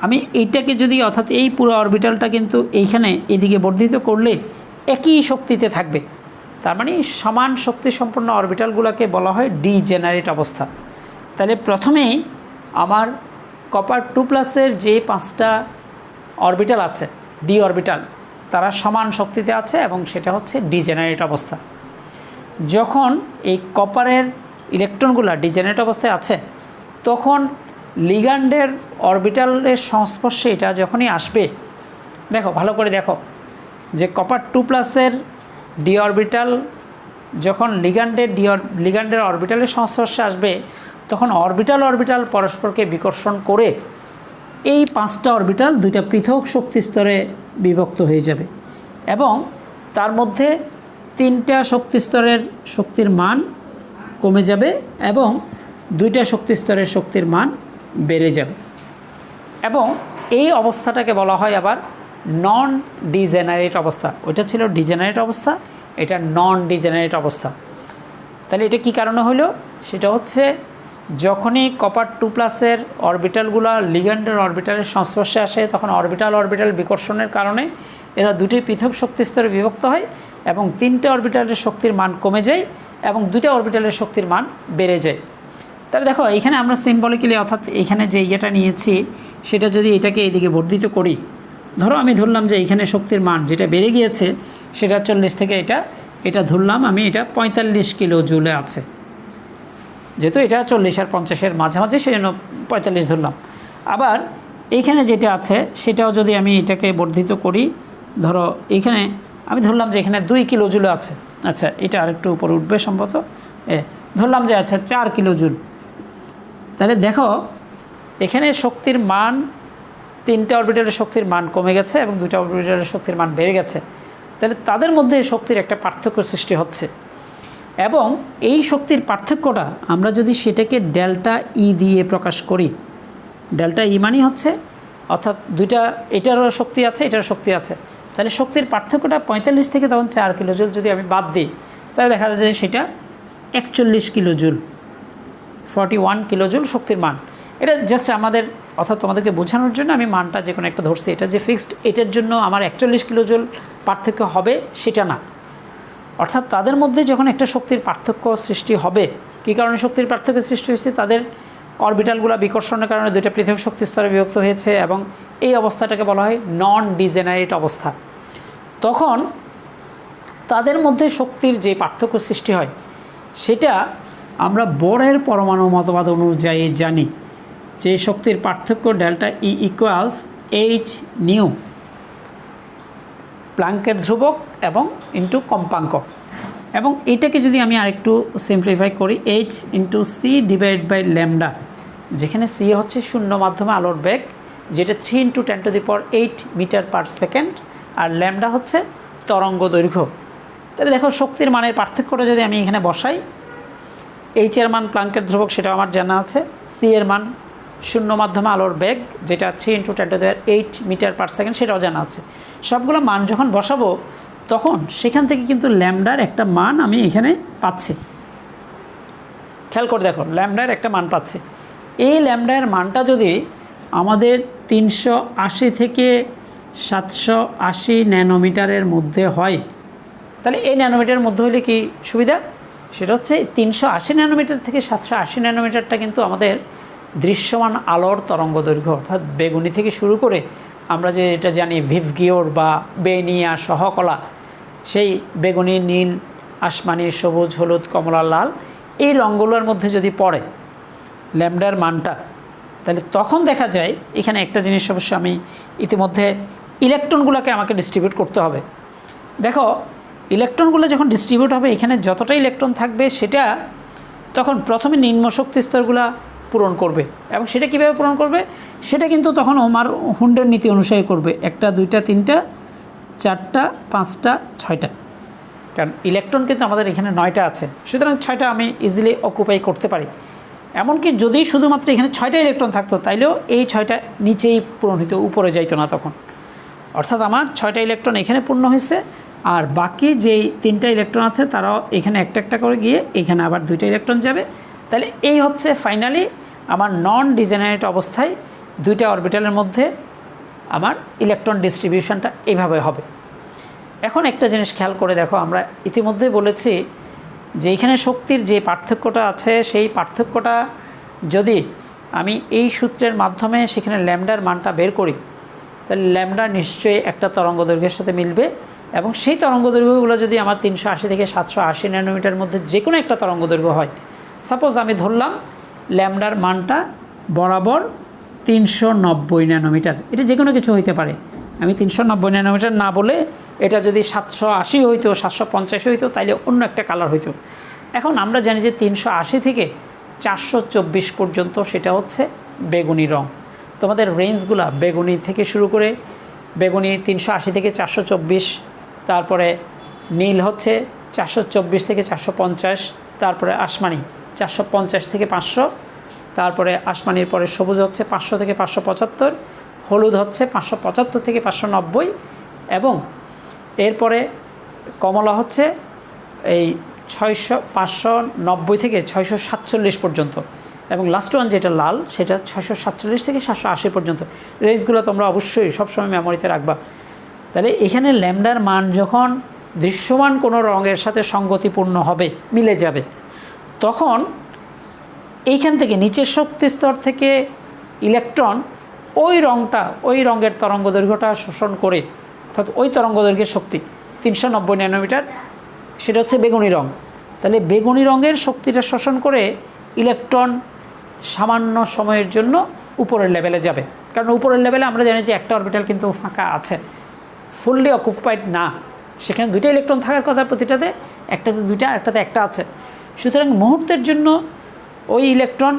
আমি এইটাকে যদি অর্থাৎ এই পুরো অরবিটালটা কিন্তু এইখানে এদিকে বর্ধিত করলে একই শক্তিতে থাকবে। তার মানে সমান শক্তি সম্পন্ন অরবিটালগুলোকে বলা হয় ডিজেনারেট অবস্থা। তাহলে প্রথমেই আমার কপার 2+এর যে 5টা অরবিটাল আছে ডি অরবিটাল, তারা সমান শক্তিতে আছে এবং সেটা হচ্ছে ডিজেনারেট অবস্থা। যখন এই কপারের ইলেকট্রনগুলো ডিজেনারেট অবস্থায় আছে তখন লিগ্যান্ডের অরবিটালের সংস্পর্শে এটা যখনই আসবে, দেখো ভালো করে দেখো যে কপার 2+এর ডি অরবিটাল যখন লিগ্যান্ডের অরবিটালের সংস্পর্শে আসবে তখন অরবিটাল পরস্পরকে বিকর্ষণ করে এই 5টা অরবিটাল 2টা পৃথক শক্তি স্তরে বিভক্ত হয়ে যাবে এবং তার মধ্যে 3টা শক্তি স্তরের শক্তির মান কমে যাবে এবং 2টা শক্তি স্তরের শক্তির মান বেড়ে যাবে। এবং এই অবস্থাটাকে বলা হয় আবার নন ডিজেনারেট অবস্থা। ওইটা ছিল ডিজেনারেট অবস্থা, এটা নন ডিজেনারেট অবস্থা। তাহলে এটা কি কারণে হলো? সেটা হচ্ছে যখনই কপার 2+এর অরবিটালগুলো লিগ্যান্ডের অরবিটালের সংস্পর্শে আসে তখন অরবিটাল বিকর্ষণের কারণে এরা 2টি পৃথক শক্তি স্তরে বিভক্ত হয় এবং 3টে অরবিটালের শক্তির মান কমে যায় এবং 2টা অরবিটালের শক্তির মান বেড়ে যায়। তাহলে দেখো এখানে আমরা সিম্বলিক্যালি অর্থাৎ এখানে যে ইয়েটা নিয়েছি সেটা যদি এটাকে এইদিকে বর্ধিত করি, ধরো আমি ধরলাম যে এখানে শক্তির মান যেটা বেড়ে গিয়েছে সেটা 40 থেকে এটা ধরলাম আমি এটা 45 কিলো জুলে আছে। যেহেতু এটা 40 আর 50-এর মাঝামাঝি, সেই জন্য 45 ধরলাম। আবার এইখানে যেটা আছে সেটাও যদি আমি এটাকে বর্ধিত করি, ধরো এইখানে আমি ধরলাম যে এখানে 2 কিলো জুল আছে। আচ্ছা, এটা আরেকটু উপরে উঠবে সম্ভবত। ধরলাম যে আচ্ছা 4 কিলো জুল। তাহলে দেখো এখানে শক্তির মান, 3টা অরবিটালের শক্তির মান কমে গেছে এবং 2টা অরবিটালের শক্তির মান বেড়ে গেছে। তাহলে তাদের মধ্যে শক্তির একটা পার্থক্য সৃষ্টি হচ্ছে, এবং এই শক্তির পার্থক্যটা আমরা যদি সেটাকে ডেল্টা ই দিয়ে প্রকাশ করি, ডেল্টা ই মানেই হচ্ছে অর্থাৎ দুইটা, এটারও শক্তি আছে এটারও শক্তি আছে, তাহলে শক্তির পার্থক্যটা 45 থেকে তখন 4 কিলো জুল যদি আমি বাদ দিই, তাহলে দেখা যায় সেটা 41 কিলো জুল, 41 কিলো জুল শক্তির মান। এটা জাস্ট আমাদের অর্থাৎ তোমাদেরকে বোঝানোর জন্য আমি মানটা যে কোনো একটা ধরছি। এটা যে ফিক্সড, এটার জন্য আমার 41 কিলো জুল পার্থক্য হবে সেটা না। অর্থাৎ তাদের মধ্যে যখন একটা শক্তির পার্থক্য সৃষ্টি হবে, কী কারণে শক্তির পার্থক্য সৃষ্টি হয়েছে, তাদের অরবিটালগুলো বিকর্ষণের কারণে দুইটা পৃথক শক্তি স্তরে বিভক্ত হয়েছে, এবং এই অবস্থাটাকে বলা হয় নন ডিজেনারেট অবস্থা। তখন তাদের মধ্যে শক্তির যে পার্থক্য সৃষ্টি হয় সেটা আমরা বোরের পরমাণু মতবাদ অনুযায়ী জানি যে শক্তির পার্থক্য delta E equals H nu, প্লাঙ্কের ধ্রুবক এবং ইন্টু কম্পাঙ্ক। এবং এটাকে যদি আমি আরেকটু সিম্পলিফাই করি, H into C divide by lambda, যেখানে সি হচ্ছে শূন্য মাধ্যমে আলোর বেগ, যেটা 3 × 10⁸ মিটার পার সেকেন্ড, আর ল্যামডা হচ্ছে তরঙ্গ দৈর্ঘ্য। তাহলে দেখো শক্তির মানের পার্থক্যটা যদি আমি এখানে বসাই, এইচ এর মান প্লাঙ্কের ধ্রুবক সেটাও আমার জানা আছে, সি এর মান শূন্য মাধ্যমে আলোর বেগ যেটা 3 × 10⁸ মিটার পার সেকেন্ড সেটাও জানা আছে। সবগুলো মান যখন বসাবো তখন সেখান থেকে কিন্তু ল্যামডার একটা মান আমি এখানে পাচ্ছি। খেয়াল করে দেখো, ল্যামডার একটা মান পাচ্ছি। এই ল্যামডার মানটা যদি আমাদের 380 থেকে 780 ন্যানোমিটারের মধ্যে হয়, তাহলে এই ন্যানোমিটারের মধ্যে হলে কি সুবিধা, সেটা হচ্ছে 380 ন্যানোমিটার থেকে 780 ন্যানোমিটারটা কিন্তু আমাদের দৃশ্যমান আলোর তরঙ্গ দৈর্ঘ্য, অর্থাৎ বেগুনি থেকে শুরু করে আমরা যে এটা জানি ভিভগিওর বা বেনিয়া সহকলা, সেই বেগুনি, নীল, আসমানি, সবুজ, হলুদ, কমলা, লাল, এই রঙগুলোর মধ্যে যদি পড়ে ল্যামডার মানটা, তাহলে তখন দেখা যায় এখানে একটা জিনিস অবশ্য আমি ইতিমধ্যে ইলেকট্রনগুলোকে আমাকে ডিস্ট্রিবিউট করতে হবে। দেখো ইলেকট্রনগুলো যখন ডিস্ট্রিবিউট হবে, এখানে যতটা ইলেকট্রন থাকবে সেটা তখন প্রথমে নিম্ন শক্তি স্তরগুলো পূরণ করবে, এবং সেটা কীভাবে পূরণ করবে সেটা কিন্তু তখন ওমার হুন্ডের নীতি অনুসারে করবে, 1টা 2টা 3টা 4টা 5টা 6টা, কারণ ইলেকট্রন কিন্তু আমাদের এখানে 9টা আছে, সুতরাং 6টা আমি ইজিলি অকুপাই করতে পারি। এমনকি যদি শুধুমাত্র এখানে 6টা ইলেকট্রন থাকতো তাইলেও এই 6টা নিচেই পূরণ হইতো, উপরে যাইতো না তখন। অর্থাৎ আমার 6টা ইলেকট্রন এখানে পূর্ণ হয়েছে, আর বাকি যেই 3টা ইলেকট্রন আছে তারাও এখানে একটা একটা করে গিয়ে এখানে আবার 2টা ইলেকট্রন যাবে। তাহলে এই হচ্ছে ফাইনালি আমার নন ডিজেনারেট অবস্থায় 2টা অরবিটালের মধ্যে আমার ইলেকট্রন ডিস্ট্রিবিউশনটা এইভাবে হবে। এখন একটা জিনিস খেয়াল করে দেখো, আমরা ইতিমধ্যে বলেছি যে এখানে শক্তির যে পার্থক্যটা আছে সেই পার্থক্যটা যদি আমি এই সূত্রের মাধ্যমে সেখানে ল্যামডার মানটা বের করি, তাহলে ল্যামডা নিশ্চয়ই একটা তরঙ্গ দৈর্ঘ্যের সাথে মিলবে, এবং সেই তরঙ্গ দৈর্ঘ্যগুলো যদি আমার 380 থেকে 780 ন্যানোমিটার মধ্যে যে কোনো একটা তরঙ্গ দৈর্ঘ্য হয়, সাপোজ আমি ধরলাম ল্যামডার মানটা বরাবর 390 ন্যানোমিটার, এটা যে কোনো কিছু হইতে পারে, আমি 390 ন্যানোমিটার না বলে এটা যদি 780 হইতো, 750 হইতো, তাইলে অন্য একটা কালার হইতো। এখন আমরা জানি যে 380 থেকে 424 পর্যন্ত সেটা হচ্ছে বেগুনি রং। তোমাদের রেঞ্জগুলো বেগুনি থেকে শুরু করে, বেগুনি 380 থেকে 424, তারপরে নীল হচ্ছে 424 থেকে 450, তারপরে আসমানি 450 থেকে 500, তারপরে আসমানির পরে সবুজ হচ্ছে 500 থেকে 575, হলুদ হচ্ছে 575 থেকে 590, এবং এরপরে কমলা হচ্ছে এই 590 থেকে 647 পর্যন্ত, এবং লাস্ট ওয়ান যেটা লাল সেটা 647 থেকে 780 পর্যন্ত। রেঞ্জগুলো তোমরা অবশ্যই সবসময় মেমোরিতে রাখবা। তাহলে এখানে ল্যামডার মান যখন দৃশ্যমান কোনো রঙের সাথে সঙ্গতিপূর্ণ হবে, মিলে যাবে, তখন এইখান থেকে নিচের শক্তি স্তর থেকে ইলেকট্রন ওই রঙটা, ওই রঙের তরঙ্গ দৈর্ঘ্যটা শোষণ করে, অর্থাৎ ওই তরঙ্গ দৈর্ঘ্যের শক্তি 390 ন্যানোমিটার, সেটা হচ্ছে বেগুনি রঙ। তাহলে বেগুনি রঙের শক্তিটা শোষণ করে ইলেকট্রন সামান্য সময়ের জন্য উপরের লেভেলে যাবে, কারণ উপরের লেভেলে আমরা জানি যে একটা অরবিটাল কিন্তু ফাঁকা আছে, ফুললি অকুপাইড না, সেখানে দুইটা ইলেকট্রন থাকার কথা প্রতিটাতে, একটাতে দুইটা একটাতে একটা আছে। সুতরাং মুহূর্তের জন্য ওই ইলেকট্রন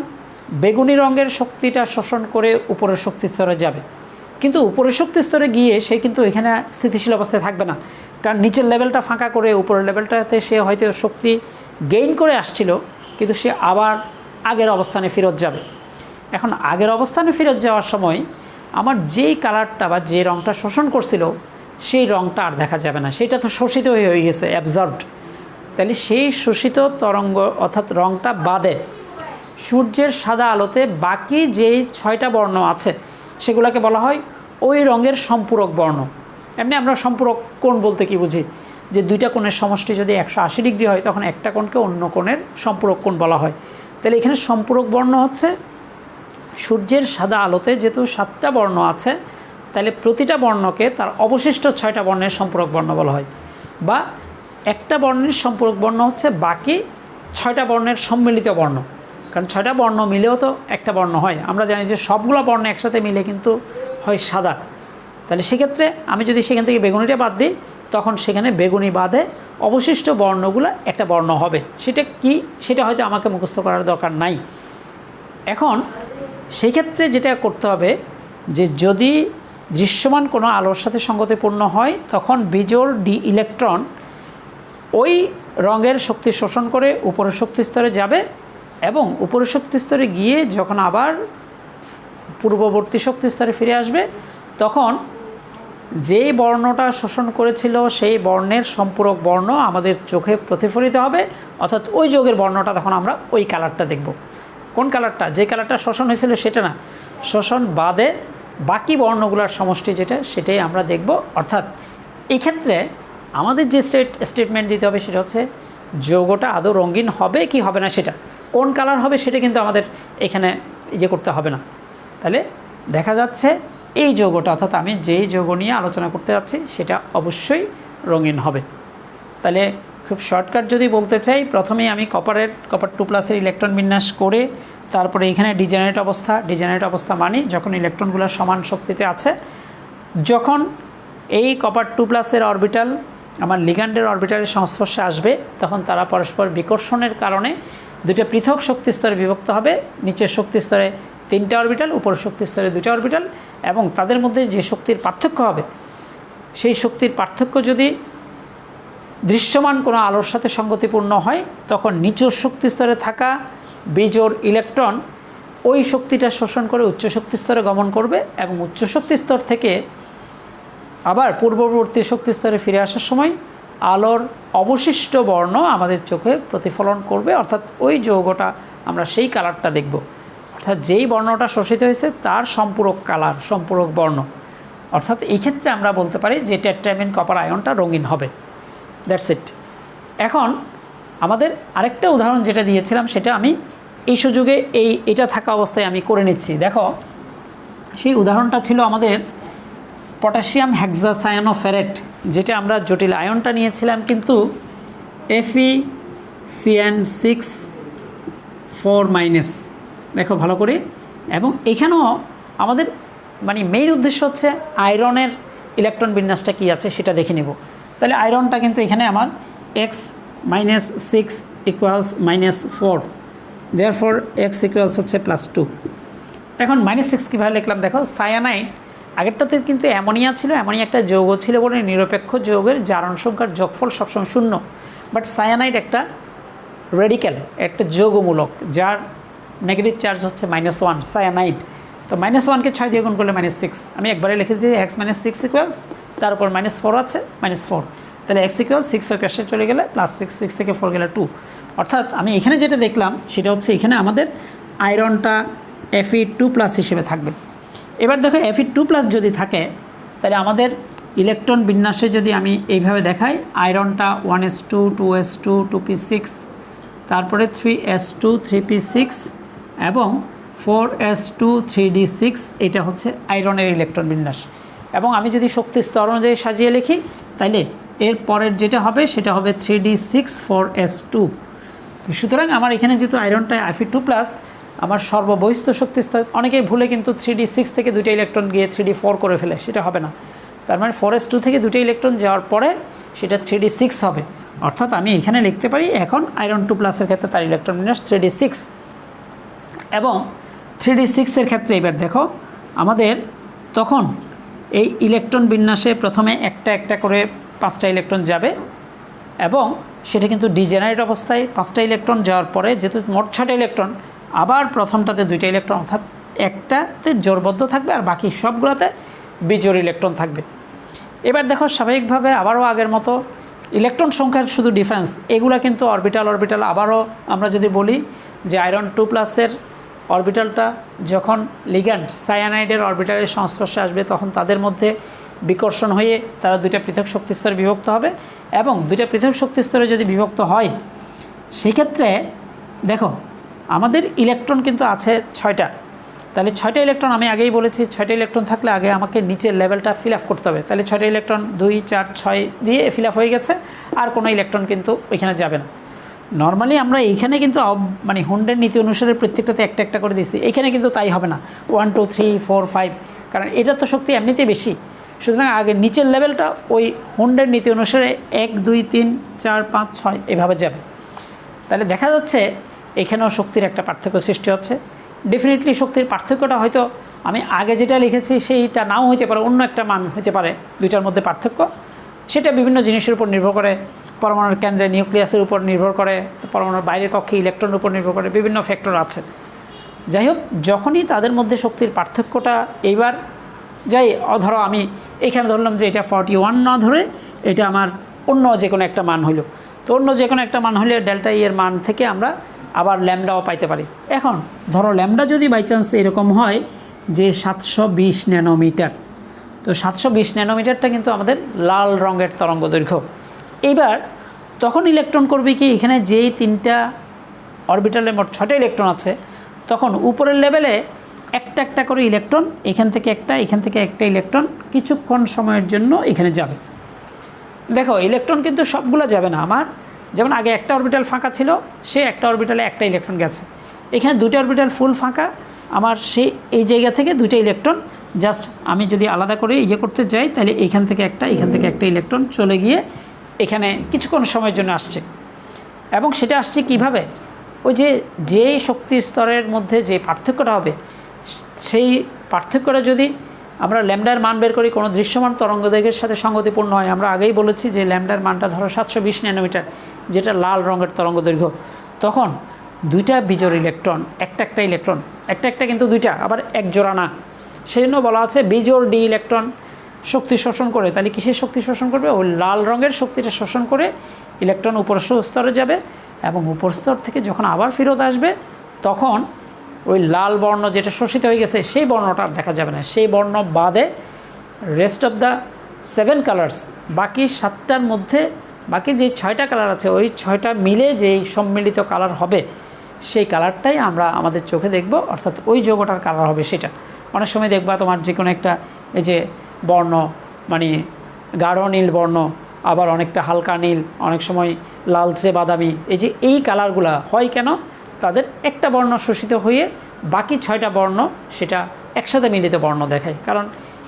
বেগুনি রঙের শক্তিটা শোষণ করে উপরের শক্তি স্তরে যাবে, কিন্তু উপরের শক্তি স্তরে গিয়ে সে কিন্তু এখানে স্থিতিশীল অবস্থায় থাকবে না, কারণ নিচের লেভেলটা ফাঁকা করে উপরের লেভেলটাতে সে হয়তো শক্তি গেইন করে আসছিল, কিন্তু সে আবার আগের অবস্থানে ফেরত যাবে। এখন আগের অবস্থানে ফেরত যাওয়ার সময় আমার যেই কালারটা বা যে রঙটা শোষণ করছিল সেই রঙটা আর দেখা যাবে না, সেটা তো শোষিত হয়ে গেছে, অ্যাবজর্বড। তাহলে সেই শোষিত তরঙ্গ অর্থাৎ রঙটা বাদে সূর্যের সাদা আলোতে বাকি যেই 6টা বর্ণ আছে সেগুলোকে বলা হয় ওই রঙের সম্পূরক বর্ণ। এমনি আমরা সম্পূরক কোণ বলতে কি বুঝি, যে দুইটা কোণের সমষ্টি যদি 180 ডিগ্রি হয় তখন একটা কোণকে অন্য কোণের সম্পূরক কোণ বলা হয়। তাহলে এখানে সম্পূরক বর্ণ হচ্ছে সূর্যের সাদা আলোতে যেহেতু 7টা বর্ণ আছে, তাহলে প্রতিটা বর্ণকে তার অবশিষ্ট 6টা বর্ণের সম্পূরক বর্ণ বলা হয়, বা একটা বর্ণের সম্পূরক বর্ণ হচ্ছে বাকি 6টা বর্ণের সম্মিলিত বর্ণ, কারণ 6টা বর্ণ মিলেও তো একটা বর্ণ হয়। আমরা জানি যে সবগুলো বর্ণ একসাথে মিলে কিন্তু হয় সাদা। তাহলে সেক্ষেত্রে আমি যদি সেখান থেকে বেগুনিটা বাদ দিই, তখন সেখানে বেগুনি বাদে অবশিষ্ট বর্ণগুলো একটা বর্ণ হবে। সেটা কি, সেটা হয়তো আমাকে মুখস্থ করার দরকার নাই। এখন সেই ক্ষেত্রে যেটা করতে হবে যে যদি দৃশ্যমান কোনো আলোর সাথে সঙ্গতিপূর্ণ হয় তখন বিজোড় ডি ইলেকট্রন ওই রঙের শক্তি শোষণ করে উপরের শক্তি স্তরে যাবে, এবং উপরের শক্তি স্তরে গিয়ে যখন আবার পূর্ববর্তী শক্তি স্তরে ফিরে আসবে তখন যেই বর্ণটা শোষণ করেছিল সেই বর্ণের সম্পূরক বর্ণ আমাদের চোখে প্রতিফলিত হবে, অর্থাৎ ওই যোগের বর্ণটা তখন আমরা ওই কালারটা দেখব। কোন কালারটা? যে কালারটা শোষণ হয়েছিল সেটা না, শোষণ বাদে বাকি বর্ণগুলোর সমষ্টি যেটা, সেটাই আমরা দেখব। অর্থাৎ এই ক্ষেত্রে আমাদের যে স্টেটমেন্ট দিতে হবে সেটা হচ্ছে যৌগটা আদৌ রঙিন হবে কি হবে না, সেটা কোন কালার হবে সেটা কিন্তু আমাদের এখানে করতে হবে না। তাহলে দেখা যাচ্ছে এই যৌগটা, অর্থাৎ আমি যেই যৌগ নিয়ে আলোচনা করতে যাচ্ছি সেটা অবশ্যই রঙিন হবে। তাহলে খুব শর্টকাট যদি বলতে চাই, প্রথমেই আমি কপার 2+ ইলেকট্রন বিন্যাস করে তারপরে এখানে ডিজেনারেট অবস্থা মানে যখন ইলেকট্রনগুলো সমান শক্তিতে আছে, যখন এই কপার 2+ অরবিটাল আমার লিগ্যান্ডের অরবিটালের সংস্পর্শে আসবে তখন তারা পরস্পর বিকর্ষণের কারণে দুটো পৃথক শক্তি স্তরে বিভক্ত হবে। নিচের শক্তি স্তরে 3টা অরবিটাল, উপরের শক্তি স্তরে 2টা অরবিটাল, এবং তাদের মধ্যে যে শক্তির পার্থক্য হবে সেই শক্তির পার্থক্য যদি দৃশ্যমান কোনো আলোর সাথে সঙ্গতিপূর্ণ হয় তখন নিচের শক্তি স্তরে থাকা বিজোড় ইলেকট্রন ওই শক্তিটা শোষণ করে উচ্চ শক্তি স্তরে গমন করবে, এবং উচ্চ শক্তি স্তর থেকে আবার পূর্ববর্তী শক্তি স্তরে ফিরে আসার সময় আলোর অবশিষ্ট বর্ণ আমাদের চোখে প্রতিফলন করবে, অর্থাৎ ওই যৌগটা আমরা সেই কালারটা দেখব, অর্থাৎ যেই বর্ণটা শোষিত হয়েছে তার সম্পূরক কালার, সম্পূরক বর্ণ। অর্থাৎ এই ক্ষেত্রে আমরা বলতে পারি যে টেট্রামিন কপার আয়নটা রঙিন হবে। That's it. এখন আমাদের আরেকটা উদাহরণ যেটা দিয়েছিলাম সেটা আমি এই সুযোগে এটা থাকা অবস্থায় আমি করে নিচ্ছি। দেখো, সেই উদাহরণটা ছিল আমাদের পটাশিয়াম হেক্সাসায়ানোফেরেট, যেটা আমরা জটিল আয়নটা নিয়েছিলাম কিন্তু Fe6 4-। দেখো ভালো করে, এবং এখানেও আমাদের মেইন উদ্দেশ্য হচ্ছে আয়রনের ইলেকট্রন বিন্যাসটা কী আছে সেটা দেখে নেব। তাহলে আয়রনটা কিন্তু এখানে আমার x - 6 = -4, দেয়ারফর x হচ্ছে +2। এখন -6 কীভাবে লিখলাম? দেখো, সায়ানাইড আগেরটাতে কিন্তু অ্যামোনিয়া ছিল, অ্যামোনিয়া একটা যৌগ ছিল বলে নিরপেক্ষ যৌগের জারণ সংখ্যার যোগফল সবসময় 0, বাট সায়ানাইড একটা রেডিক্যাল, একটা যৌগমূলক যার নেগেটিভ চার্জ হচ্ছে -1, সায়ানাইড। তো -1কে 6 দিয়ে গুণ করলে -6, আমি একবারে লিখে দিই x - 6 তার উপর -4 আছে, -4, তাহলে x = 6 ওই পাশে চলে গেলে +6, 6 থেকে 4 গেলে 2। অর্থাৎ আমি এখানে যেটা দেখলাম সেটা হচ্ছে এখানে আমাদের আয়রনটা Fe2+ হিসেবে থাকবে। এবার দেখো, Fe2+ যদি থাকে তাহলে আমাদের ইলেকট্রন বিন্যাসে যদি আমি এইভাবে দেখাই, আয়রনটা 1s2 2s2 2p6, তারপরে 3s2 3p6 এবং 4s2 3d6, এটা হচ্ছে আয়রনের ইলেকট্রন বিন্যাস। এবং আমি যদি শক্তি স্তর অনুযায়ী সাজিয়ে লিখি তাহলে এর পরের যেটা হবে সেটা হবে 3d6 4s2। তো সুতরাং আমার এখানে যেহেতু আয়রনটা Fe2+, আমার সর্ববহিস্থ শক্তি স্তর, অনেকেই ভুলে কিন্তু 3d6 থেকে দুটো ইলেকট্রন গিয়ে 3d4 করে ফেলে, সেটা হবে না। তার মানে 4s2 থেকে দুটো ইলেকট্রন যাওয়ার পরে সেটা 3d6 হবে। অর্থাৎ আমি এখানে লিখতে পারি এখন আয়রন 2+ এর ক্ষেত্রে তার ইলেকট্রন বিন্যাস 3d6। এবং 3d6 এর ক্ষেত্রে এবার দেখো আমাদের তখন এই ইলেকট্রন বিন্যাসে প্রথমে একটা একটা করে 5টা ইলেকট্রন যাবে, এবং সেটা কিন্তু ডিজেনারেট অবস্থায় 5টা ইলেকট্রন যাওয়ার পরে যেহেতু মোট 6টা ইলেকট্রন, আবার প্রথমটাতে 2টা ইলেকট্রন, অর্থাৎ একটাতে জোড়বদ্ধ থাকবে আর বাকি সবগুলোতে বিজোড় ইলেকট্রন থাকবে। এবার দেখো স্বাভাবিকভাবে আবারও আগের মতো ইলেকট্রন সংখ্যার শুধু ডিফারেন্স, এগুলা কিন্তু অরবিটাল আবারও আমরা যদি বলি যে আয়রন 2+ এর অরবিটালটা যখন লিগ্যান্ড সায়ানাইডের অরবিটালের সংস্পর্শে আসবে তখন তাদের মধ্যে বিকর্ষণ হয়ে তারা দুইটা পৃথক শক্তিস্তরে বিভক্ত হবে, এবং দুইটা পৃথক শক্তিস্তরে যদি বিভক্ত হয় সেক্ষেত্রে দেখো আমাদের ইলেকট্রন কিন্তু আছে 6টা। তাহলে 6টা ইলেকট্রন আমি আগেই বলেছি 6টা ইলেকট্রন থাকলে আগে আমাকে নিচের লেভেলটা ফিল আপ করতে হবে। তাহলে 6টা ইলেকট্রন 2, 4, 6 দিয়ে ফিল আপ হয়ে গেছে, আর কোনো ইলেকট্রন কিন্তু ওইখানে যাবে না। নর্মালি আমরা এইখানে কিন্তু মানে হুন্ডের নীতি অনুসারে প্রত্যেকটাতে একটা একটা করে দিচ্ছি, এখানে কিন্তু তাই হবে না 1, 2, 3, 4, 5, কারণ এটার তো শক্তি এমনিতেই বেশি। সুতরাং আগে নিচের লেভেলটা ওই হুন্ডের নীতি অনুসারে 1, 2, 3, 4, 5, 6 এভাবে যাবে। তাহলে দেখা যাচ্ছে এখানেও শক্তির একটা পার্থক্য সৃষ্টি হচ্ছে। ডেফিনেটলি শক্তির পার্থক্যটা হয়তো আমি আগে যেটা লিখেছি সেইটা নাও হইতে পারে, অন্য একটা মান হইতে পারে দুইটার মধ্যে পার্থক্য। সেটা বিভিন্ন জিনিসের উপর নির্ভর করে, পরমাণুর কেন্দ্রে নিউক্লিয়াসের উপর নির্ভর করে, পরমাণুর বাইরের কক্ষে ইলেকট্রনের উপর নির্ভর করে, বিভিন্ন ফ্যাক্টর আছে। যাই হোক, যখনই তাদের মধ্যে শক্তির পার্থক্যটা এইবার ধরো আমি এখানে ধরলাম যে এটা 41 না ধরে এটা আমার অন্য যে কোনো একটা মান হইল, তো অন্য যে কোনো একটা মান হলে ডেল্টা ই এর মান থেকে আমরা আবার ল্যামডাও পাইতে পারি। এখন ধরো ল্যামডা যদি বাই চান্স এরকম হয় যে 720 ন্যানোমিটার, তো 720 ন্যানোমিটারটা কিন্তু আমাদের লাল রঙের তরঙ্গ দৈর্ঘ্য। এইবার তখন ইলেকট্রন করবে কি, এখানে যেই 3টা অরবিটালে মোট 6টা ইলেকট্রন আছে, তখন উপরের লেভেলে একটা একটা করে ইলেকট্রন, এখান থেকে একটা ইলেকট্রন কিছুক্ষণ সময়ের জন্য এখানে যাবে। দেখো ইলেকট্রন কিন্তু সবগুলো যাবে না, আমার যেমন আগে একটা অরবিটাল ফাঁকা ছিল, সে একটা অরবিটালে একটা ইলেকট্রন গেছে, এখানে 2টা অরবিটাল ফুল ফাঁকা, আমার এই জায়গা থেকে 2টা ইলেকট্রন জাস্ট আমি যদি আলাদা করে করতে যাই তাহলে এখান থেকে একটা ইলেকট্রন চলে গিয়ে এখানে কিছুক্ষণ সময়ের জন্য আসছে। এবং সেটা আসছে কিভাবে, ওই যে শক্তি স্তরের মধ্যে যে পার্থক্যটা হবে সেই পার্থক্যটা যদি আমরা ল্যামডার মান বের করি কোনো দৃশ্যমান তরঙ্গদৈর্ঘ্যের সাথে সঙ্গতিপূর্ণ হয়। আমরা আগেই বলেছি যে ল্যামডার মানটা ধরো 720 ন্যানোমিটার, যেটা লাল রঙের তরঙ্গদৈর্ঘ্য, তখন 2টা বিজোড় ইলেকট্রন একটা ইলেকট্রন একটা কিন্তু 2টা, আবার এক জোড়া না, সেই জন্য বলা আছে বিজোড় ডি ইলেকট্রন শক্তি শোষণ করে। তাহলে কিসের শক্তি শোষণ করবে, ওই লাল রঙের শক্তিটা শোষণ করে ইলেকট্রন উপর স্তরে যাবে, এবং উপর স্তর থেকে যখন আবার ফেরত আসবে তখন ওই লাল বর্ণ যেটা শোষিত হয়ে গেছে সেই বর্ণটা আর দেখা যাবে না। সেই বর্ণ বাদে রেস্ট অফ দ্য 7 কালার্স, বাকি 7টার মধ্যে বাকি যে 6টা কালার আছে ওই 6টা মিলে যেই সম্মিলিত কালার হবে সেই কালারটাই আমরা আমাদের চোখে দেখব, অর্থাৎ ওই যৌগটার কালার হবে সেটা। অনেক সময় দেখবা তোমার যে কোনো একটা এই যে বর্ণ মানে গাঢ় নীল বর্ণ, আবার অনেকটা হালকা নীল, অনেক সময় লালচে বাদামি, এই কালারগুলা হয় কেন, তাদের একটা বর্ণ শোষিত হয়ে বাকি 6টা বর্ণ সেটা একসাথে মিলিত বর্ণ দেখায়। কারণ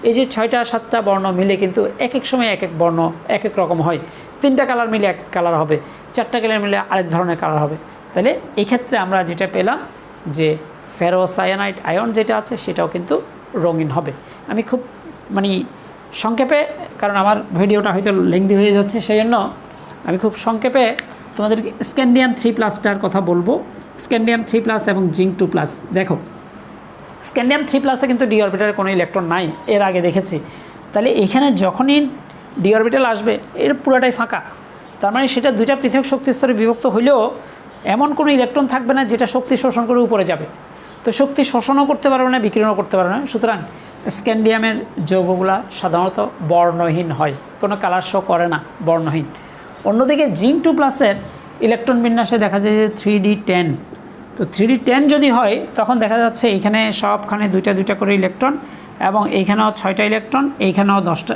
এই যে 6টা 7টা বর্ণ মিলে কিন্তু এক এক সময় এক এক বর্ণ এক এক রকম হয়, 3টা কালার মিলে এক কালার হবে, 4টা কালার মিলে আরেক ধরনের কালার হবে। তাহলে এই ক্ষেত্রে আমরা যেটা পেলাম যে ফেরোসায়ানাইড আয়ন যেটা আছে সেটাও কিন্তু রঙিন হবে। আমি খুব সংক্ষেপে, কারণ আমার ভিডিওটা হয়তো লেংদি হয়ে যাচ্ছে, সেই জন্য আমি খুব সংক্ষেপে তোমাদেরকে স্ক্যান্ডিয়াম 3+টার কথা বলবো। স্ক্যান্ডিয়াম 3+ এবং জিঙ্ক 2+। দেখো স্ক্যান্ডিয়াম 3+এ কিন্তু ডি অরবিটালের কোনো ইলেকট্রন নাই, এর আগে দেখেছি। তাহলে এখানে যখনই ডি অরবিটাল আসবে এর পুরাটাই ফাঁকা, তার মানে সেটা 2টা পৃথক শক্তি স্তরে বিভক্ত হলেও এমন কোনো ইলেকট্রন থাকবে না যেটা শক্তি শোষণ করে উপরে যাবে। তো শক্তি শোষণও করতে পারবে না, বিকিরণও করতে পারবে না। সুতরাং স্ক্যান্ডিয়ামের যৌগগুলা সাধারণত বর্ণহীন হয়, কোনো কালার শো করে না, বর্ণহীন। অন্যদিকে জিঙ্ক 2+এর ইলেকট্রন বিন্যাসে দেখা যায় যে 3d10। তো 3d10 যদি হয় তখন দেখা যাচ্ছে এখানে সবখানে 2টা করে ইলেকট্রন, এবং এইখানেও 6টা ইলেকট্রন, এইখানেও 10টা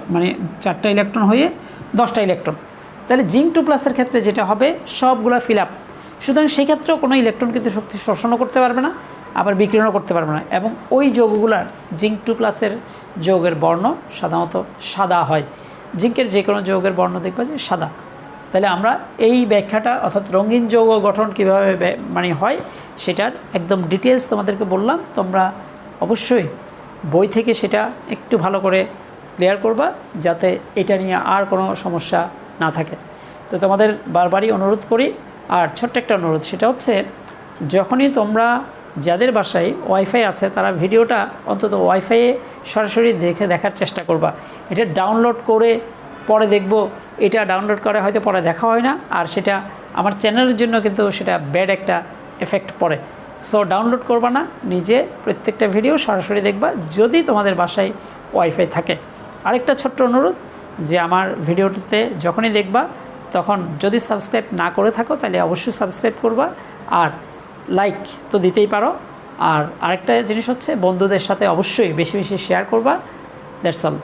4টা ইলেকট্রন হয়ে 10টা ইলেকট্রন। তাহলে জিঙ্ক 2+এর ক্ষেত্রে যেটা হবে সবগুলো ফিল আপ, সুতরাং সেক্ষেত্রেও কোনো ইলেকট্রন কিন্তু শক্তি শোষণও করতে পারবে না, আবার বিকিরণও করতে পারবে না। এবং ওই যৌগগুলার জিঙ্ক 2+ যৌগের বর্ণ সাধারণত সাদা হয়। জিঙ্কের যে কোনো যৌগের বর্ণ দেখবা যে সাদা। তাহলে আমরা এই ব্যাখ্যাটা অর্থাৎ রঙিন যৌগ গঠন কীভাবে মানে হয় সেটার একদম ডিটেলস তোমাদেরকে বললাম। তোমরা অবশ্যই বই থেকে সেটা একটু ভালো করে ক্লিয়ার করবা, যাতে এটা নিয়ে আর কোনো সমস্যা না থাকে। তো তোমাদের বারবারই অনুরোধ করি। আর ছোট্ট একটা অনুরোধ, সেটা হচ্ছে যখনই তোমরা যাদের বাসায় ওয়াইফাই আছে তারা ভিডিওটা অন্তত ওয়াইফাইয়ে সরাসরি দেখার চেষ্টা করবা। এটা ডাউনলোড করে পরে দেখব, এটা ডাউনলোড করে হয়তো পরে দেখা হয় না, আর সেটা আমার চ্যানেলের জন্য কিন্তু সেটা ব্যাড একটা এফেক্ট পড়ে। সো ডাউনলোড করবা না, নিজে প্রত্যেকটা ভিডিও সরাসরি দেখবা যদি তোমাদের বাসায় ওয়াইফাই থাকে। আরেকটা ছোট্ট অনুরোধ, যে আমার ভিডিওটিতে যখনই দেখবা তখন যদি সাবস্ক্রাইব না করে থাকো তাহলে অবশ্যই সাবস্ক্রাইব করবা, আর লাইক তো দিতেই পারো। আর আরেকটা জিনিস হচ্ছে বন্ধুদের সাথে অবশ্যই বেশি বেশি শেয়ার করবা। That's all.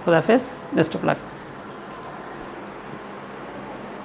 খোদা হাফেজ, বেস্ট অফ লাক।